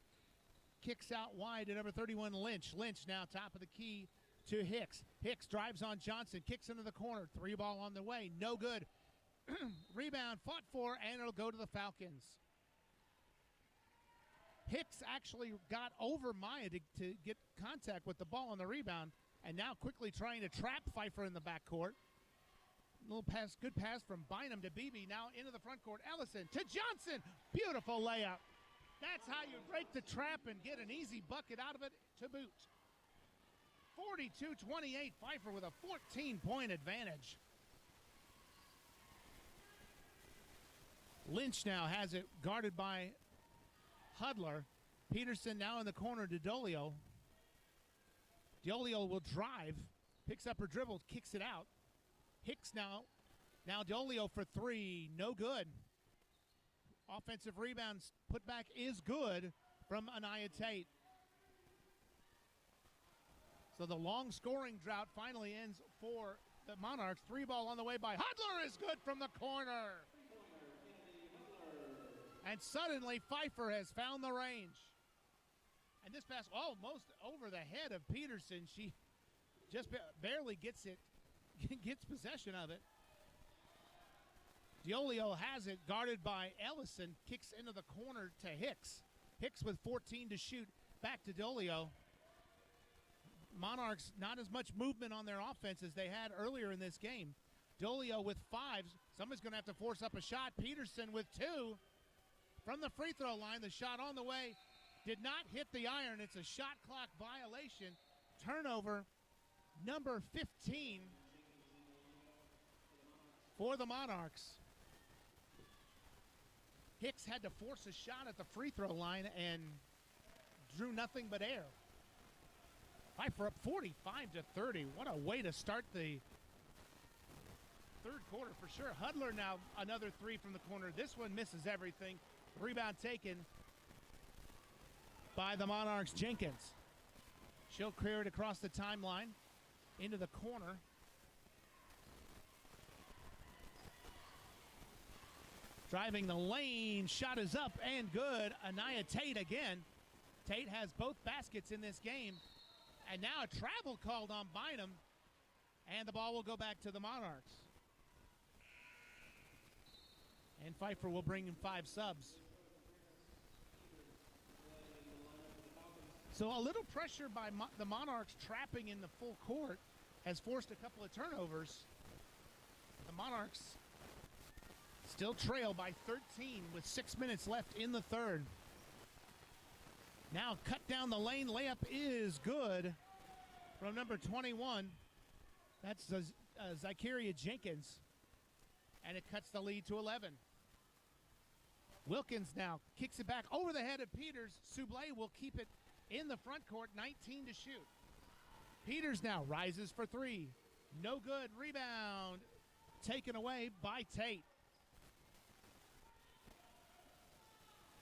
Kicks out wide to number 31, Lynch. Lynch now top of the key to Hicks. Hicks drives on Johnson, kicks into the corner. Three ball on the way, no good. Rebound fought for, and it'll go to the Falcons. Hicks actually got over Maya to get contact with the ball on the rebound. And now quickly trying to trap Pfeiffer in the backcourt. Little pass, good pass from Bynum to BB. Now into the front court. Ellison to Johnson. Beautiful layup. That's how you break the trap and get an easy bucket out of it to boot. 42-28, Pfeiffer with a 14-point advantage. Lynch now has it guarded by Hudler. Peterson now in the corner to Dolio. Dolio will drive, picks up her dribble, kicks it out. Hicks now Dolio for three, no good. Offensive rebounds put back is good from Anaya Tate. So the long scoring drought finally ends for the Monarchs. Three ball on the way by Hudler is good from the corner. And suddenly Pfeiffer has found the range. And this pass almost over the head of Peterson. She just barely gets possession of it. Diolio has it, guarded by Ellison, kicks into the corner to Hicks. Hicks with 14 to shoot, back to Dolio. Monarchs not as much movement on their offense as they had earlier in this game. Dolio with five. Somebody's going to have to force up a shot. Peterson with two. From the free throw line, the shot on the way did not hit the iron. It's a shot clock violation. Turnover number 15 for the Monarchs. Hicks had to force a shot at the free throw line and drew nothing but air. Pfeiffer up 45-30. What a way to start the third quarter for sure. Hudler now another three from the corner. This one misses everything. Rebound taken by the Monarchs, Jenkins. She'll clear it across the timeline into the corner. Driving the lane, shot is up and good. Anaya Tate again. Tate has both baskets in this game. And now a travel called on Bynum. And the ball will go back to the Monarchs. And Pfeiffer will bring in five subs. So a little pressure by the Monarchs trapping in the full court has forced a couple of turnovers. The Monarchs still trail by 13 with 6 minutes left in the third. Now cut down the lane. Layup is good from number 21. That's Zykeria Jenkins. And it cuts the lead to 11. Wilkins now kicks it back over the head of Peters. Soublé will keep it in the front court, 19 to shoot. Peters now rises for three. No good. Rebound taken away by Tate.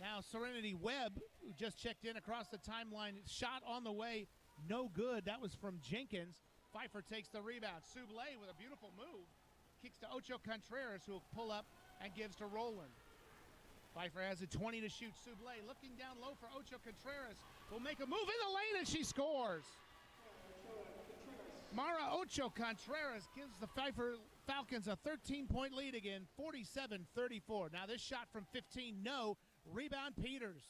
Now Serenity Webb, who just checked in across the timeline, shot on the way, no good. That was from Jenkins. Pfeiffer takes the rebound. Soublé with a beautiful move. Kicks to Ocho Contreras, who will pull up and gives to Rowland. Pfeiffer has a 20 to shoot. Soublé looking down low for Ocho Contreras. Will make a move in the lane and she scores. Mara Ocho Contreras gives the Pfeiffer Falcons a 13-point lead again, 47-34. Now this shot from 15, no. Rebound Peters.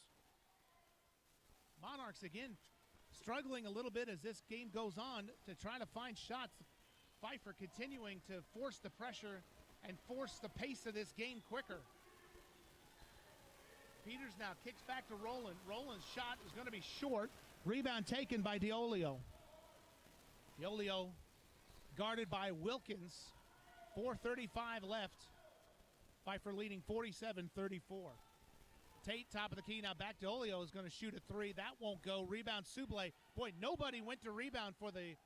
Monarchs again struggling a little bit as this game goes on to try to find shots. Pfeiffer continuing to force the pressure and force the pace of this game quicker. Peters now kicks back to Rowland. Rowland's shot is going to be short. Rebound taken by Diolio. Diolio guarded by Wilkins. 4:35 left. Pfeiffer leading 47-34. Tate, top of the key. Now back to Diolio is going to shoot a three. That won't go. Rebound Soublé. Boy, nobody went to rebound for the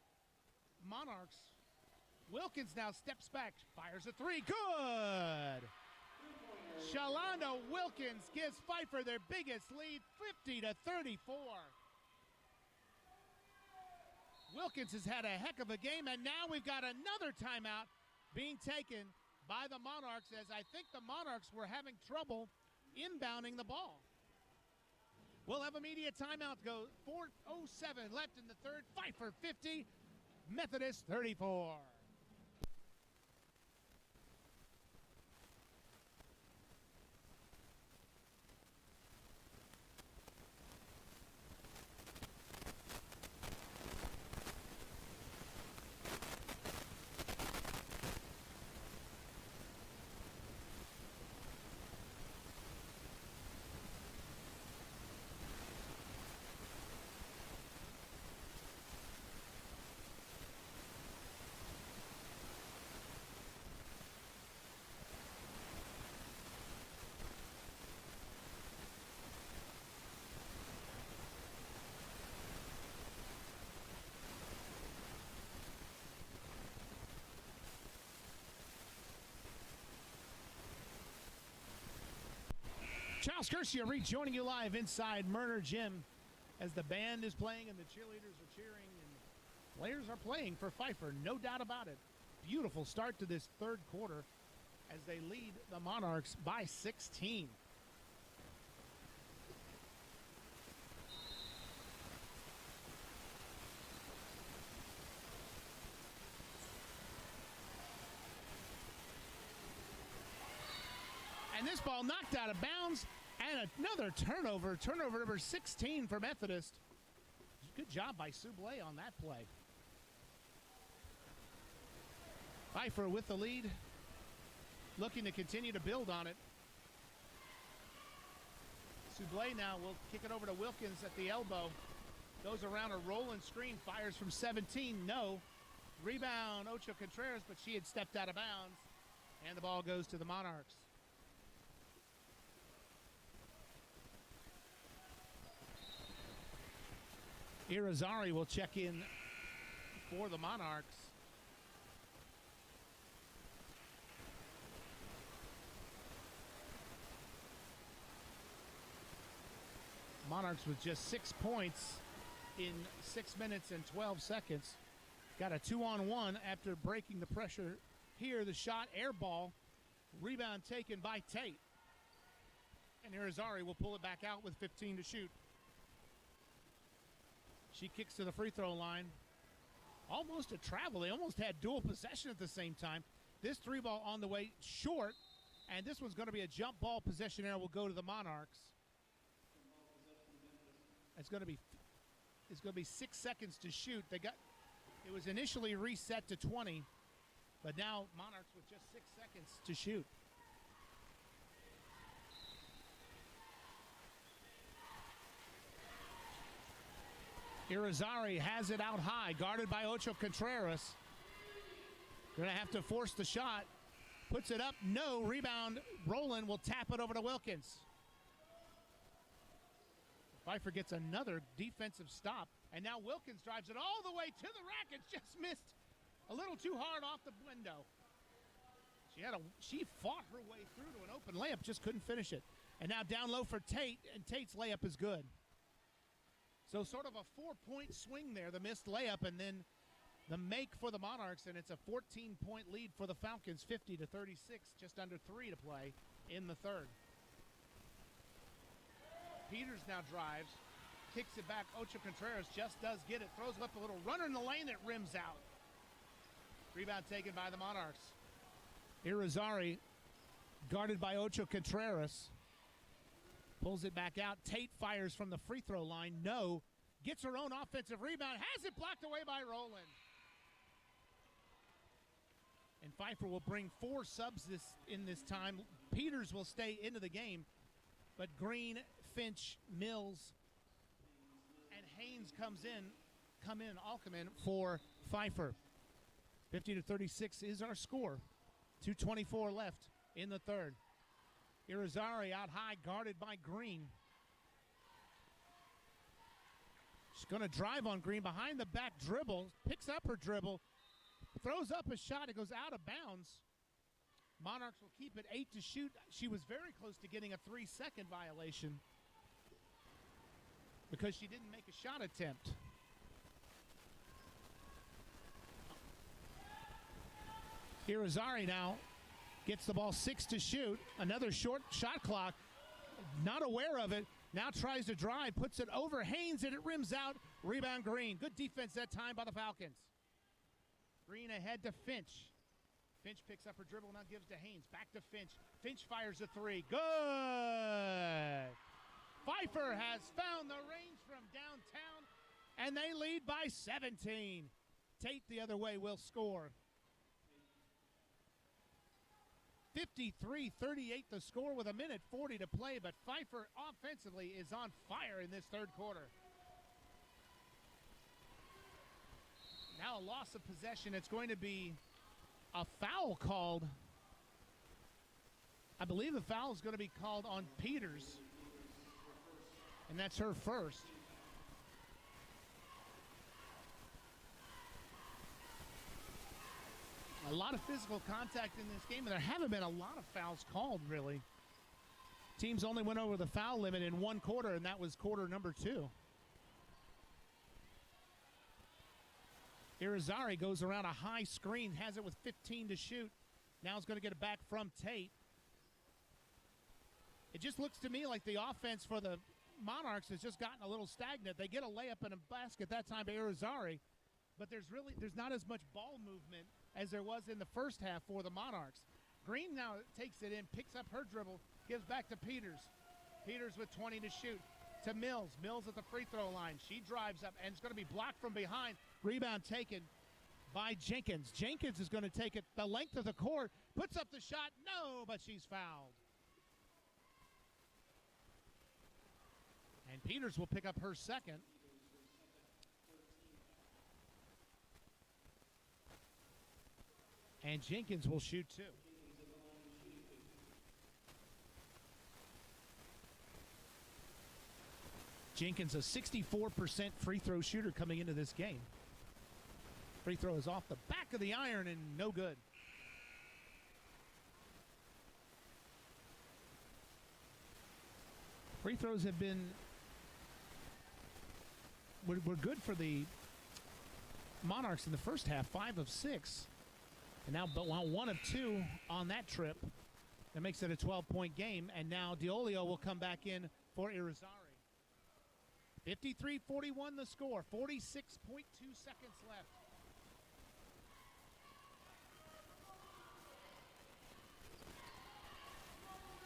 Monarchs. Wilkins now steps back. Fires a three. Good! Shalonda Wilkins gives Pfeiffer their biggest lead, 50-34. Wilkins has had a heck of a game, and now we've got another timeout being taken by the Monarchs, as I think the Monarchs were having trouble inbounding the ball. We'll have a media timeout to go. 4:07 left in the third. Pfeiffer 50, Methodist 34. Charles Curcio rejoining you live inside Murner Gym as the band is playing and the cheerleaders are cheering and players are playing for Pfeiffer, no doubt about it. Beautiful start to this third quarter as they lead the Monarchs by 16. And this ball knocked out of bounds, and another turnover. Turnover number 16 for Methodist. Good job by Soublé on that play. Pfeiffer with the lead, looking to continue to build on it. Soublé now will kick it over to Wilkins at the elbow. Goes around a rolling screen, fires from 17, no. Rebound, Ocho Contreras, but she had stepped out of bounds, and the ball goes to the Monarchs. Irizarry will check in for the Monarchs. Monarchs with just 6 points in 6 minutes and 12 seconds. Got a 2-on-1 after breaking the pressure here. The shot, air ball. Rebound taken by Tate. And Irizarry will pull it back out with 15 to shoot. She kicks to the free throw line. Almost a travel. They almost had dual possession at the same time. This three ball on the way short. And this one's going to be a jump ball possession error. Will go to the Monarchs. It's going to be 6 seconds to shoot. It was initially reset to 20, but now Monarchs with just 6 seconds to shoot. Irizarry has it out high, guarded by Ocho Contreras. Going to have to force the shot. Puts it up, no. Rebound, Rowland will tap it over to Wilkins. Pfeiffer gets another defensive stop, and now Wilkins drives it all the way to the rack and just missed a little too hard off the window. She fought her way through to an open layup, just couldn't finish it. And now down low for Tate, and Tate's layup is good. So sort of a 4-point swing there, the missed layup, and then the make for the Monarchs, and it's a 14-point lead for the Falcons, 50-36, just under 3 to play in the third. Peters now drives, kicks it back. Ocho Contreras just does get it, throws up a little runner in the lane that rims out. Rebound taken by the Monarchs. Irizarry, guarded by Ocho Contreras, pulls it back out. Tate fires from the free throw line. No. Gets her own offensive rebound. Has it blocked away by Rowland. And Pfeiffer will bring 4 subs in this time. Peters will stay into the game. But Green, Finch, Mills, and Haynes come in for Pfeiffer. 50-36 is our score. 2:24 left in the third. Irizarry out high, guarded by Green. She's going to drive on Green, behind the back dribble, picks up her dribble, throws up a shot. It goes out of bounds. Monarchs will keep it 8 to shoot. She was very close to getting a 3-second violation because she didn't make a shot attempt. Irizarry now gets the ball, 6 to shoot. Another short shot clock. Not aware of it. Now tries to drive. Puts it over Haynes, and it rims out. Rebound Green. Good defense that time by the Falcons. Green ahead to Finch. Finch picks up her dribble, now gives to Haynes. Back to Finch. Finch fires a 3. Good. Pfeiffer has found the range from downtown, and they lead by 17. Tate the other way will score. 53-38 the score with 1:40 to play, but Pfeiffer offensively is on fire in this third quarter. Now a loss of possession. It's going to be a foul called. I believe the foul is going to be called on Peters, and that's her first. A lot of physical contact in this game, and there haven't been a lot of fouls called, really. Teams only went over the foul limit in one quarter, and that was quarter number 2. Irizarry goes around a high screen, has it with 15 to shoot. Now he's going to get it back from Tate. It just looks to me like the offense for the Monarchs has just gotten a little stagnant. They get a layup and a basket that time to Irizarry, but there's not as much ball movement as there was in the first half for the Monarchs. Green now takes it in, picks up her dribble, gives back to Peters. Peters with 20 to shoot. To Mills. Mills at the free throw line. She drives up, and it's going to be blocked from behind. Rebound taken by Jenkins. Jenkins is going to take it the length of the court, puts up the shot. No, but she's fouled. And Peters will pick up her second. And Jenkins will shoot 2. Jenkins, a 64% free throw shooter coming into this game. Free throw is off the back of the iron and no good. Free throws have been were good for the Monarchs in the first half, 5 of 6. And now but 1 of 2 on that trip. That makes it a 12-point game. And now DiOlio will come back in for Irizarry. 53-41 the score. 46.2 seconds left.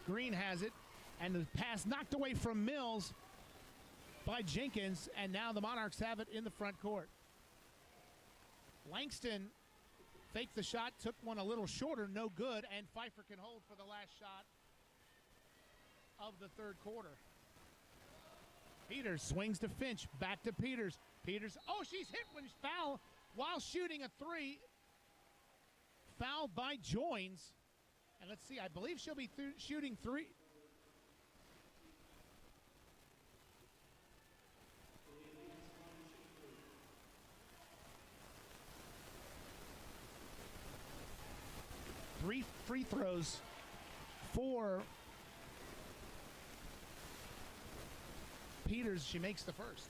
Green has it. And the pass knocked away from Mills by Jenkins. And now the Monarchs have it in the front court. Langston faked the shot, took one a little shorter, no good, and Pfeiffer can hold for the last shot of the third quarter. Peters swings to Finch, back to Peters. Peters, oh, she's hit when foul while shooting a 3. Fouled by Joins. And let's see, I believe she'll be shooting 3. Three free throws for Peters. She makes the first.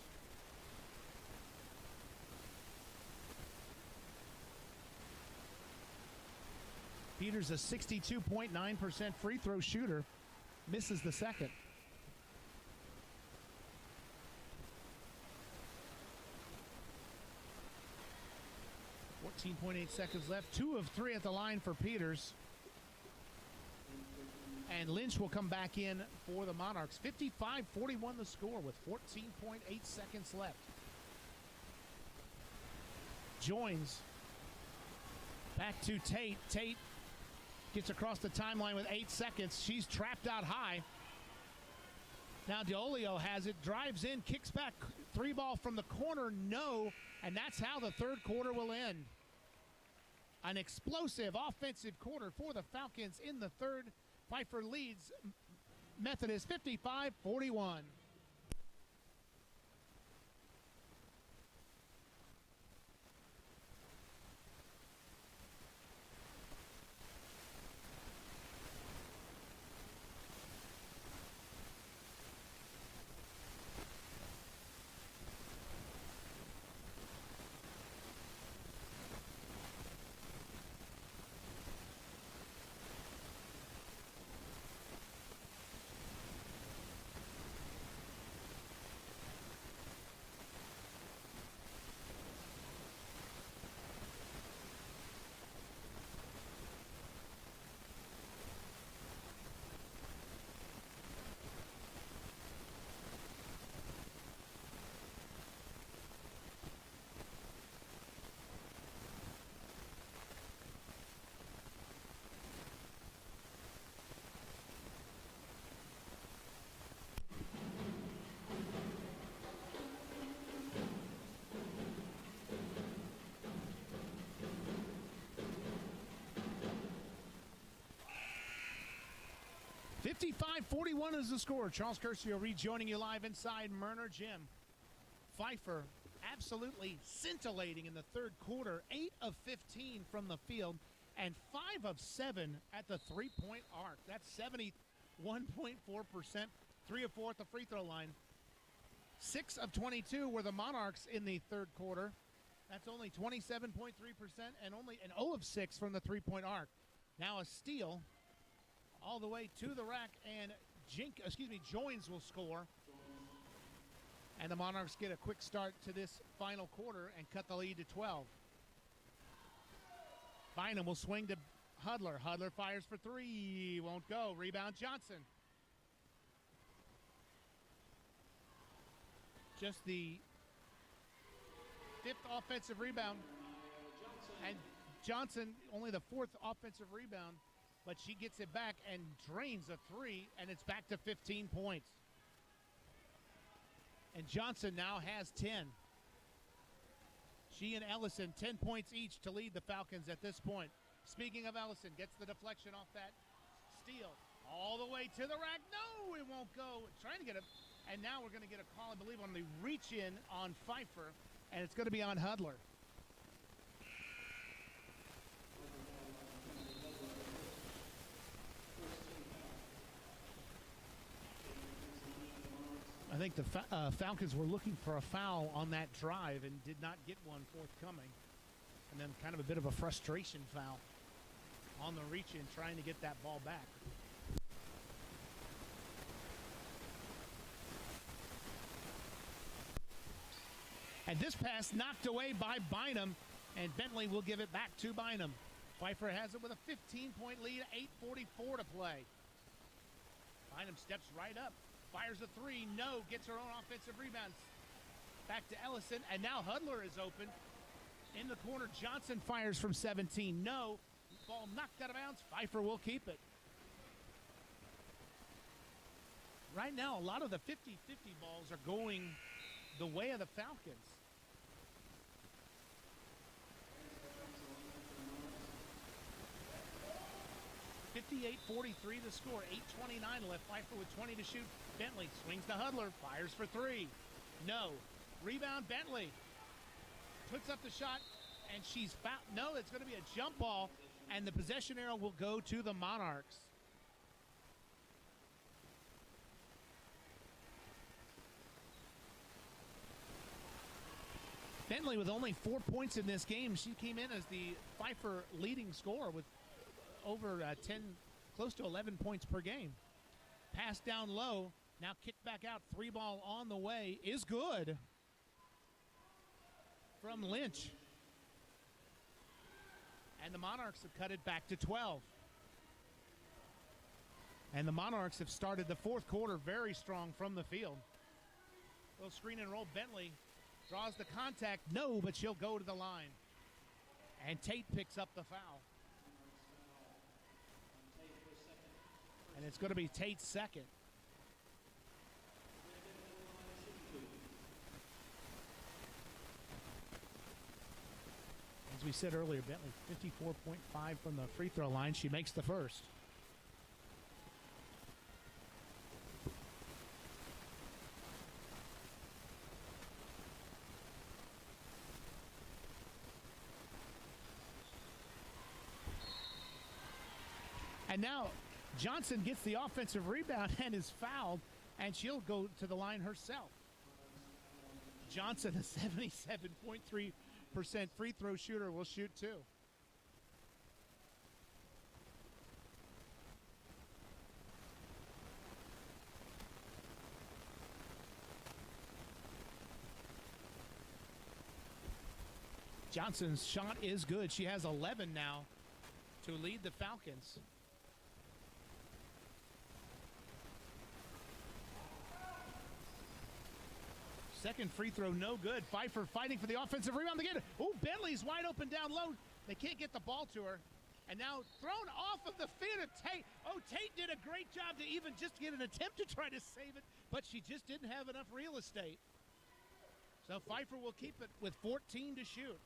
Peters, a 62.9% free throw shooter, misses the second. .8 seconds left. 2 of 3 at the line for Peters. And Lynch will come back in for the Monarchs. 55-41 the score with 14.8 seconds left. Joins. Back to Tate. Tate gets across the timeline with 8 seconds. She's trapped out high. Now DiOlio has it. Drives in. Kicks back. 3 ball from the corner. No. And that's how the third quarter will end. An explosive offensive quarter for the Falcons in the third. Pfeiffer leads Methodist 55-41. .41 is the score. Charles Curcio rejoining you live inside Murner Gym. Pfeiffer absolutely scintillating in the third quarter. 8 of 15 from the field and 5 of 7 at the three-point arc. That's 1.4%, 3 of 4 at the free throw line. 6 of 22 were the Monarchs in the third quarter. That's only 27.3% and only an 0 of 6 from the three-point arc. Now a steal all the way to the rack, and Joins will score. And the Monarchs get a quick start to this final quarter and cut the lead to 12. Bynum will swing to Hudler. Hudler fires for three. Won't go. Rebound Johnson. Just the 5th offensive rebound. And Johnson only the 4th offensive rebound, but she gets it back and drains a three, and it's back to 15 points. And Johnson now has 10. She and Ellison, 10 points each to lead the Falcons at this point. Speaking of Ellison, gets the deflection off that steal. All the way to the rack. No, it won't go. Trying to get it. And now we're going to get a call, I believe, on the reach-in on Pfeiffer, and it's going to be on Hudler. I think the Falcons were looking for a foul on that drive and did not get one forthcoming. And then kind of a bit of a frustration foul on the reach-in, trying to get that ball back. And this pass knocked away by Bynum, and Bentley will give it back to Bynum. Pfeiffer has it with a 15-point lead, 8:44 to play. Bynum steps right up, fires a three, no, gets her own offensive rebounds. Back to Ellison, and now Hudler is open. In the corner, Johnson fires from 17, no. Ball knocked out of bounds, Pfeiffer will keep it. Right now, a lot of the 50-50 balls are going the way of the Falcons. 58-43 the score, 8:29 left. Pfeiffer with 20 to shoot. Bentley swings to Hudler, fires for three. No. Rebound Bentley. Puts up the shot, and she's fouled. No, it's going to be a jump ball, and the possession arrow will go to the Monarchs. Bentley with only 4 points in this game. She came in as the Pfeiffer leading scorer with over 10, close to 11 points per game. Pass down low, now kicked back out. Three ball on the way is good from Lynch. And the Monarchs have cut it back to 12. And the Monarchs have started the fourth quarter very strong from the field. Little screen and roll. Bentley draws the contact. No, but she'll go to the line. And Tate picks up the foul. And it's going to be Tate's second. As we said earlier, Bentley 54.5 from the free throw line. She makes the first. And now Johnson gets the offensive rebound and is fouled, and she'll go to the line herself. Johnson, a 77.3% free throw shooter, will shoot two. Johnson's shot is good. She has 11 now to lead the Falcons. Second free throw, no good. Pfeiffer fighting for the offensive rebound again. Oh, Bentley's wide open down low. They can't get the ball to her. And now thrown off of the feet of Tate. Oh, Tate did a great job to even just get an attempt to try to save it, but she just didn't have enough real estate. So Pfeiffer will keep it with 14 to shoot.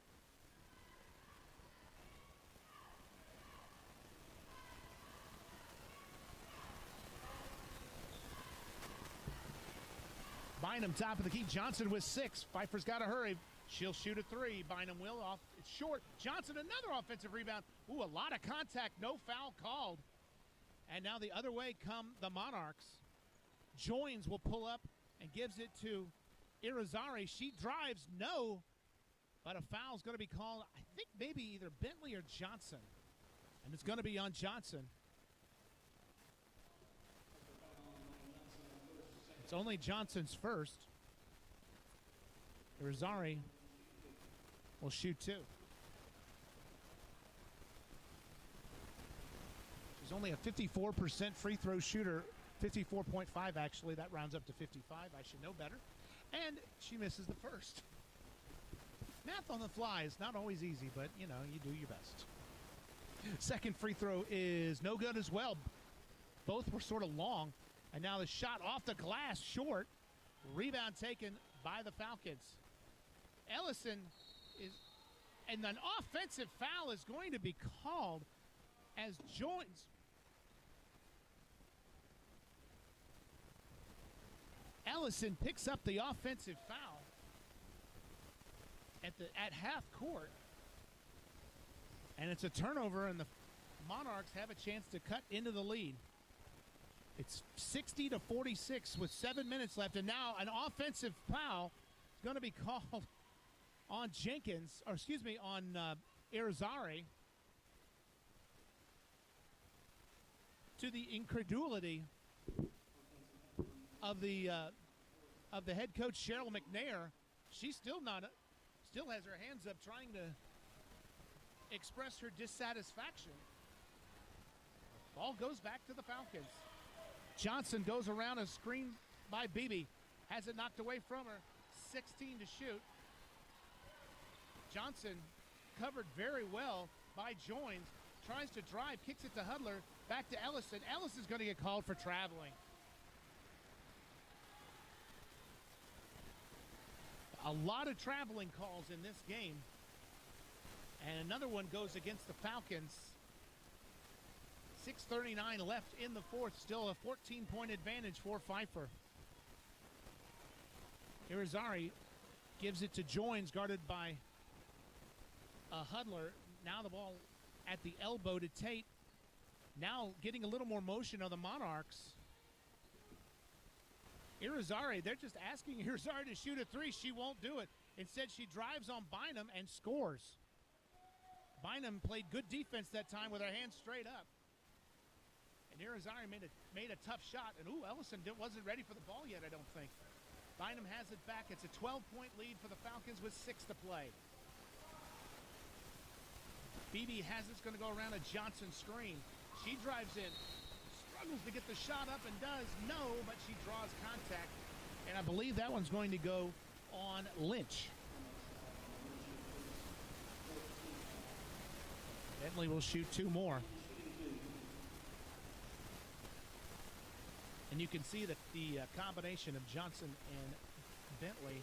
Bynum top of the key. Johnson with 6. Pfeiffer's got to hurry. She'll shoot a three. Bynum will off. It's short. Johnson another offensive rebound. Ooh, a lot of contact. No foul called. And now the other way come the Monarchs. Joins will pull up and gives it to Irizarry. She drives, no, but a foul's going to be called, I think maybe either Bentley or Johnson. And it's going to be on Johnson. It's only Johnson's first. Irizarry will shoot two. She's only a 54% free throw shooter, 54.5 actually. That rounds up to 55. I should know better. And she misses the first. Math on the fly is not always easy, but, you know, you do your best. Second free throw is no good as well. Both were sort of long. And now the shot off the glass, short. Rebound taken by the Falcons. Ellison is, and an offensive foul is going to be called as Joins. Ellison picks up the offensive foul at half court. And it's a turnover, and the Monarchs have a chance to cut into the lead. It's 60-46 with 7 minutes left, and now an offensive foul is going to be called on Jenkins, or excuse me, on Irizarry, to the incredulity of the head coach Cheryl McNair. She's still has her hands up, trying to express her dissatisfaction. Ball goes back to the Falcons. Johnson goes around a screen by Beebe. Has it knocked away from her. 16 to shoot. Johnson covered very well by Joins. Tries to drive, kicks it to Hudler. Back to Ellison. Ellison's going to get called for traveling. A lot of traveling calls in this game. And another one goes against the Falcons. 6:39 left in the fourth. Still a 14-point advantage for Pfeiffer. Irizarry gives it to Joins, guarded by Hudler. Now the ball at the elbow to Tate. Now getting a little more motion on the Monarchs. Irizarry, they're just asking Irizarry to shoot a three. She won't do it. Instead, she drives on Bynum and scores. Bynum played good defense that time with her hands straight up. And Irizarry made a tough shot. And, Ellison wasn't ready for the ball yet, I don't think. Bynum has it back. It's a 12-point lead for the Falcons with 6 to play. Beebe has it's going to go around a Johnson screen. She drives in. Struggles to get the shot up and does. No, but she draws contact. And I believe that one's going to go on Lynch. Bentley will shoot two more. And you can see that the combination of Johnson and Bentley,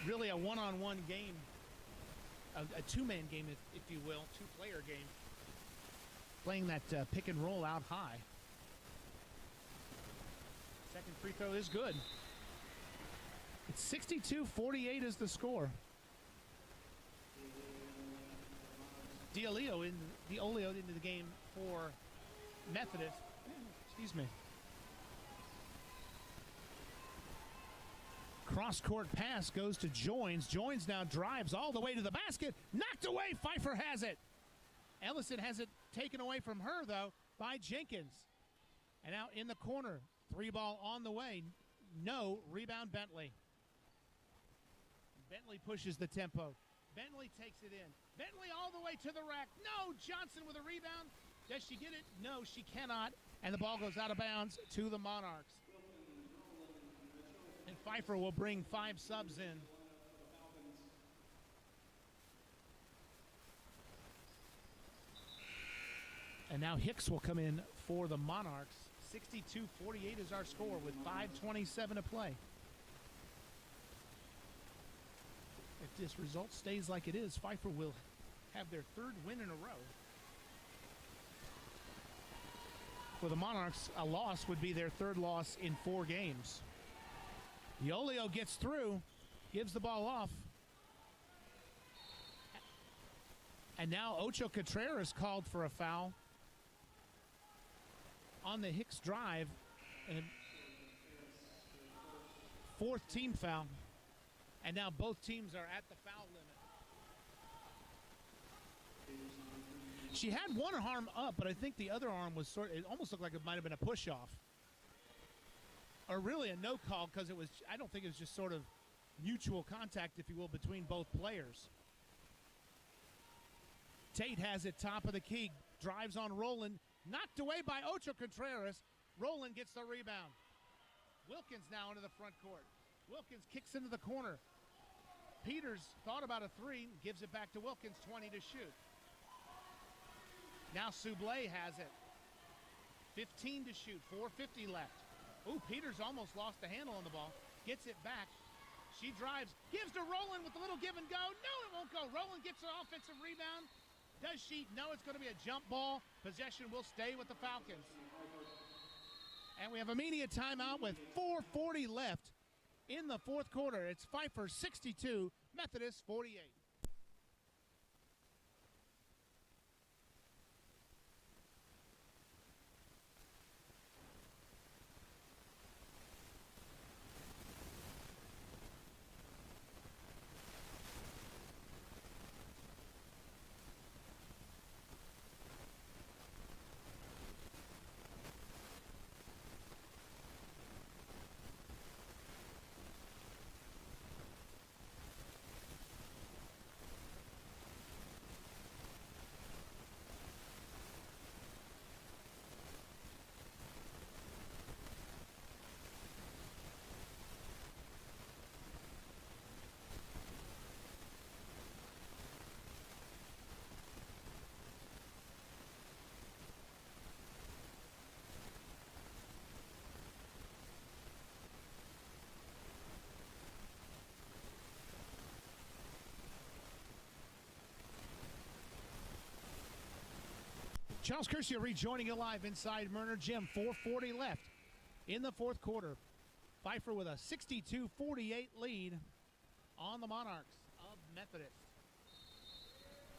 really a one-on-one game, a two-man game, if you will, two-player game, playing that pick and roll out high. Second free throw is good. It's 62-48 is the score. Diolio into the game for Methodist. Excuse me. Cross-court pass goes to Joins. Joins now drives all the way to the basket. Knocked away. Pfeiffer has it. Ellison has it taken away from her, though, by Jenkins. And out in the corner. Three ball on the way. No. Rebound Bentley. Bentley pushes the tempo. Bentley takes it in. Bentley all the way to the rack. No. Johnson with a rebound. Does she get it? No, she cannot. And the ball goes out of bounds to the Monarchs. And Pfeiffer will bring 5 subs in. And now Hicks will come in for the Monarchs. 62-48 is our score with 5:27 to play. If this result stays like it is, Pfeiffer will have their 3rd win in a row. For the Monarchs, a loss would be their 3rd loss in 4 games. Diolio gets through, gives the ball off. And now Ocho Contreras called for a foul. on the Hicks drive, and fourth team foul. And now both teams are at the foul limit. She had one arm up, but I think the other arm was it almost looked like it might have been a push-off. Or really a no call, because I don't think it was just sort of mutual contact, if you will, between both players. Tate has it top of the key, drives on Rowland, knocked away by Ocho Contreras. Rowland gets the rebound. Wilkins now into the front court. Wilkins kicks into the corner. Peters thought about a three, gives it back to Wilkins, 20 to shoot. Now Soublé has it. 15 to shoot, 4:50 left. Ooh, Peters almost lost the handle on the ball. Gets it back. She drives, gives to Rowland with a little give and go. No, it won't go. Rowland gets an offensive rebound. Does she? No, it's going to be a jump ball. Possession will stay with the Falcons. And we have a immediate timeout with 4:40 left in the fourth quarter. It's Pfeiffer 62, Methodist 48. Charles Curcio rejoining you live inside Murner Gym. 4:40 left in the fourth quarter. Pfeiffer with a 62-48 lead on the Monarchs of Methodist.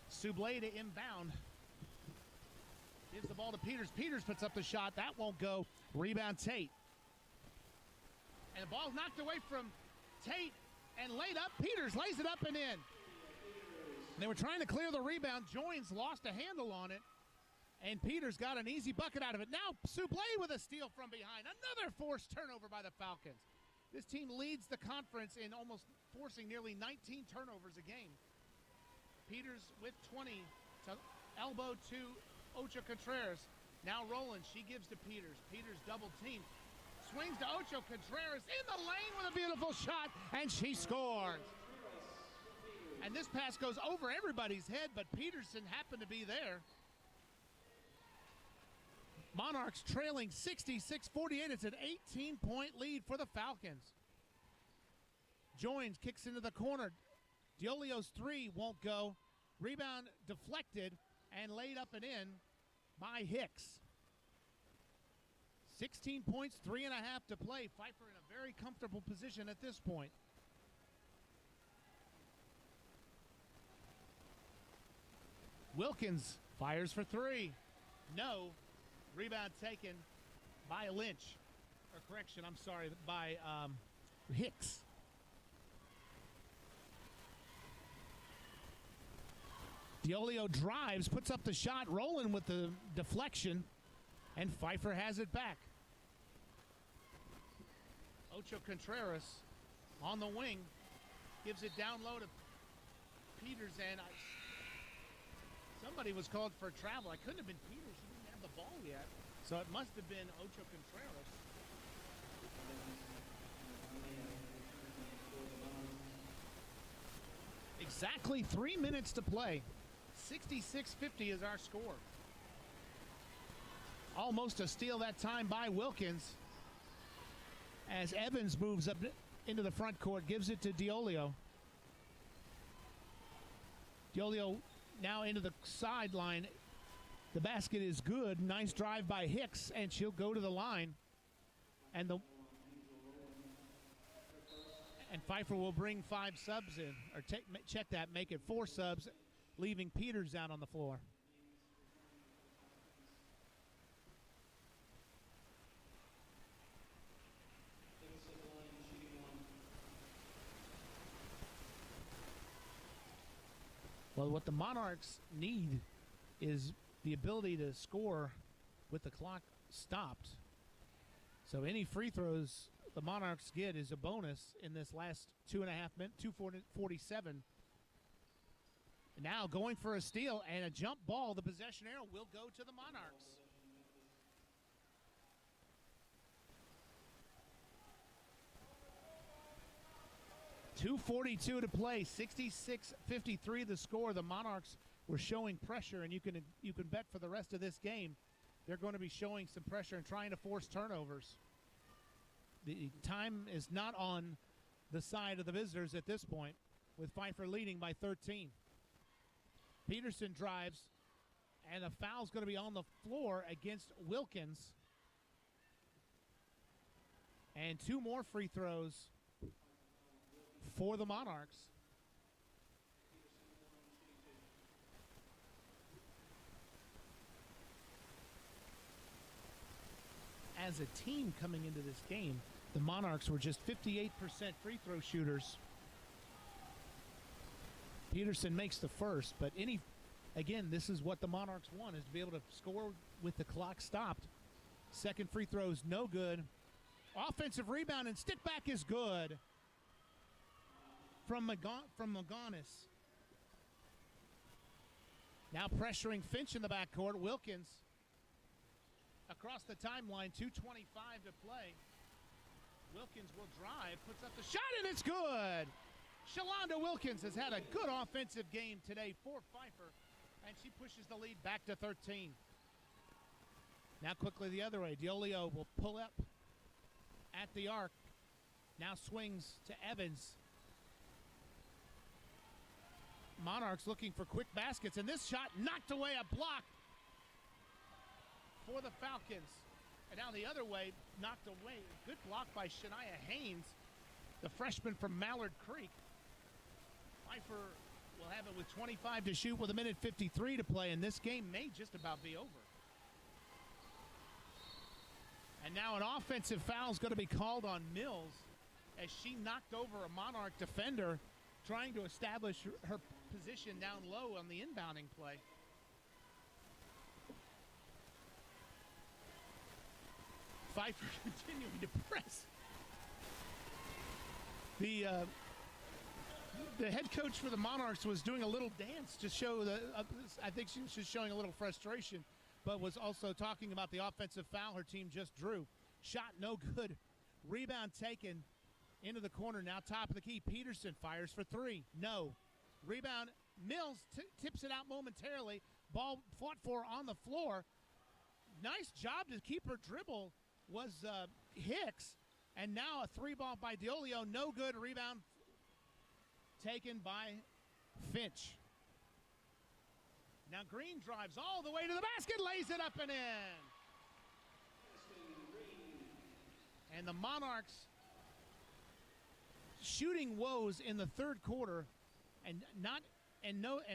Soublé to inbound. Gives the ball to Peters. Peters puts up the shot. That won't go. Rebound Tate. And the ball's knocked away from Tate and laid up. Peters lays it up and in. And they were trying to clear the rebound. Joins lost a handle on it. And Peters got an easy bucket out of it. Now Soublé with a steal from behind. Another forced turnover by the Falcons. This team leads the conference in almost forcing nearly 19 turnovers a game. Peters with 20 to elbow to Ocho Contreras. Now Rowland, she gives to Peters. Peters double team. Swings to Ocho Contreras in the lane with a beautiful shot, and she scores. And this pass goes over everybody's head, but Peterson happened to be there. Monarchs trailing 66-48. It's an 18-point lead for the Falcons. Joins, kicks into the corner. Diolio's three won't go. Rebound deflected and laid up and in by Hicks. 16 points, 3.5 to play. Pfeiffer in a very comfortable position at this point. Wilkins fires for three. No. Rebound taken by Lynch. Or correction, I'm sorry, by Hicks. Diolio drives, puts up the shot, Rowland with the deflection, and Pfeiffer has it back. Ocho Contreras on the wing, gives it down low to Peters, and somebody was called for travel. I couldn't have been Peters. She didn't have the ball yet, so it must have been Ocho Contreras. Exactly 3 minutes to play. 66-50 is our score. Almost a steal that time by Wilkins. As Evans moves up into the front court, gives it to Diolio. Diolio now into the sideline. The basket is good. Nice drive by Hicks, and she'll go to the line. And Pfeiffer will bring 5 subs in, or check that, make it 4 subs, leaving Peters out on the floor. Well, what the Monarchs need is the ability to score with the clock stopped. So any free throws the Monarchs get is a bonus in this last 2.5 minutes, 2:47. Now going for a steal and a jump ball. The possession arrow will go to the Monarchs. .242 to play, 66-53 the score. The Monarchs were showing pressure, and you can bet for the rest of this game they're going to be showing some pressure and trying to force turnovers. The time is not on the side of the visitors at this point, with Pfeiffer leading by 13. Peterson drives, and a foul's going to be on the floor against Wilkins. And 2 more free throws for the Monarchs. As a team coming into this game, the Monarchs were just 58% free throw shooters. Peterson makes the first, but again, this is what the Monarchs want, is to be able to score with the clock stopped. Second free throw is no good. Offensive rebound and stick back is good from Maganis. Now pressuring Finch in the backcourt. Wilkins across the timeline, 2:25 to play. Wilkins will drive, puts up the shot, and it's good. Shalonda Wilkins has had a good offensive game today for Pfeiffer, and she pushes the lead back to 13. Now quickly the other way. Diolio will pull up at the arc. Now swings to Evans. Monarchs looking for quick baskets, and this shot knocked away, a block for the Falcons. And now the other way, knocked away. Good block by Shania Haynes, the freshman from Mallard Creek. Pfeiffer will have it with 25 to shoot with 1:53 to play, and this game may just about be over. And now an offensive foul is going to be called on Mills as she knocked over a Monarch defender trying to establish her position down low on the inbounding play. Pfeiffer continuing to press. The head coach for the Monarchs was doing a little dance to show I think she was just showing a little frustration, but was also talking about the offensive foul her team just drew. Shot no good. Rebound taken into the corner. Now top of the key. Peterson fires for 3. No. Rebound. Mills tips it out momentarily. Ball fought for on the floor. Nice job to keep her dribble was Hicks. And now a 3-ball by Diolio. No good. Rebound taken by Finch. Now Green drives all the way to the basket, lays it up and in. And the Monarchs shooting woes in the third quarter, and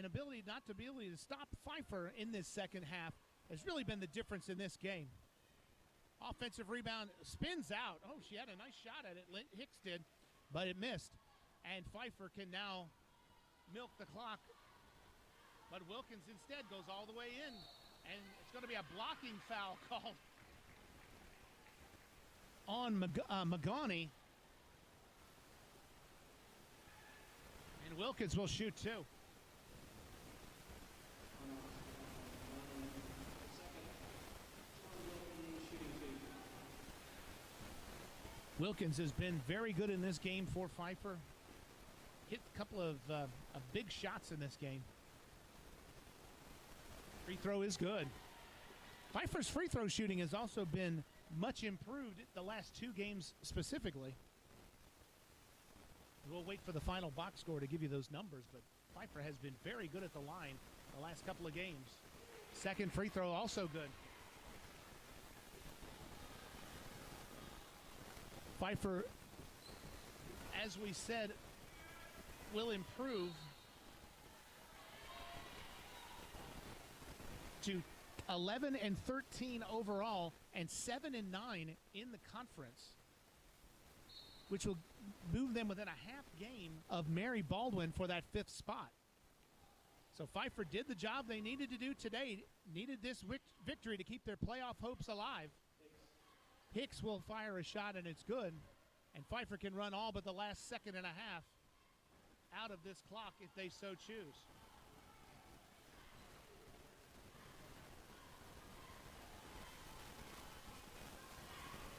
ability to stop Pfeiffer in this second half has really been the difference in this game. Offensive rebound spins out. Oh, she had a nice shot at it. Hicks did, but it missed. And Pfeiffer can now milk the clock. But Wilkins instead goes all the way in. And it's going to be a blocking foul called on Magani. And Wilkins will shoot 2. Wilkins has been very good in this game for Pfeiffer. Hit a couple of big shots in this game. Free throw is good. Pfeiffer's free throw shooting has also been much improved the last 2 games specifically. We'll wait for the final box score to give you those numbers, but Pfeiffer has been very good at the line the last couple of games. Second free throw also good. Pfeiffer, as we said, will improve to 11-13 overall and 7-9 in the conference, which will move them within a half game of Mary Baldwin for that 5th spot. So Pfeiffer did the job they needed to do today, needed this victory to keep their playoff hopes alive. Hicks will fire a shot, and it's good. And Pfeiffer can run all but the last second and a half out of this clock if they so choose.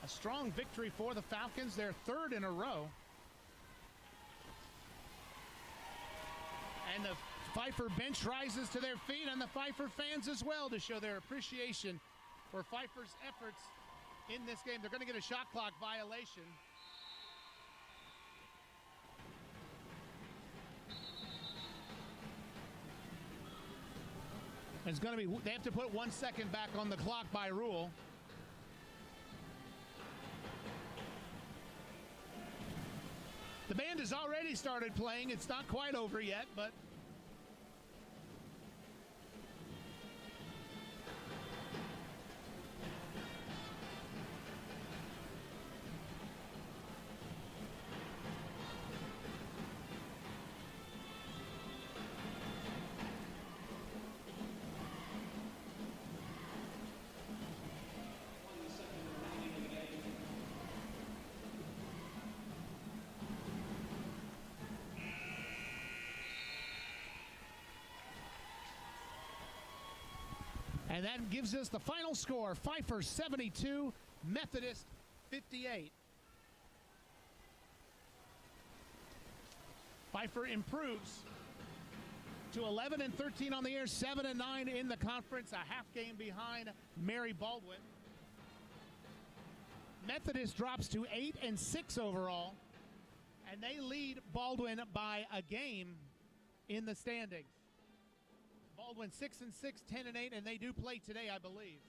A strong victory for the Falcons, their third in a row. And the Pfeiffer bench rises to their feet, and the Pfeiffer fans as well, to show their appreciation for Pfeiffer's efforts in this game. They're going to get a shot clock violation. It's going to be, they have to put 1 second back on the clock by rule. The band has already started playing. It's not quite over yet, but and that gives us the final score, Pfeiffer 72, Methodist 58. Pfeiffer improves to 11-13 on the year, 7-9 in the conference, a half game behind Mary Baldwin. Methodist drops to 8-6 overall, and they lead Baldwin by a game in the standings. Baldwin 6-6, 10-8, and they do play today, I believe.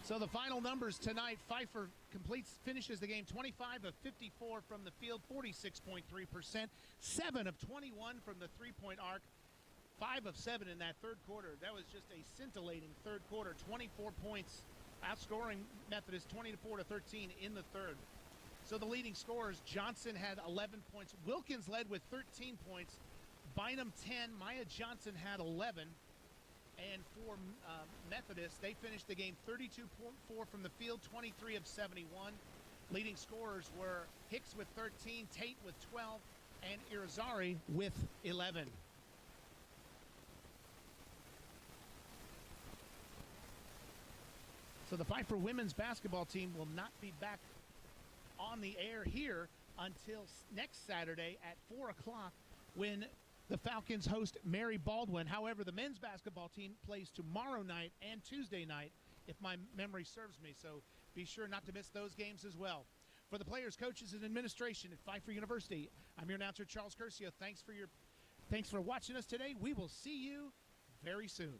So the final numbers tonight, Pfeiffer finishes the game 25 of 54 from the field, 46.3%, 7 of 21 from the three-point arc, 5 of 7 in that third quarter. That was just a scintillating third quarter, 24 points, outscoring Methodist 20-13 in the third. So the leading scorers, Johnson had 11 points. Wilkins led with 13 points. Bynum 10. Maya Johnson had 11. And for Methodist, they finished the game 32.4 from the field, 23 of 71. Leading scorers were Hicks with 13, Tate with 12, and Irizarry with 11. So the Pfeiffer women's basketball team will not be back on the air here until next Saturday at 4 o'clock when the Falcons host Mary Baldwin. However, the men's basketball team plays tomorrow night and Tuesday night, if my memory serves me. So be sure not to miss those games as well. For the players, coaches, and administration at Pfeiffer University, I'm your announcer, Charles Curcio. Thanks for watching us today. We will see you very soon.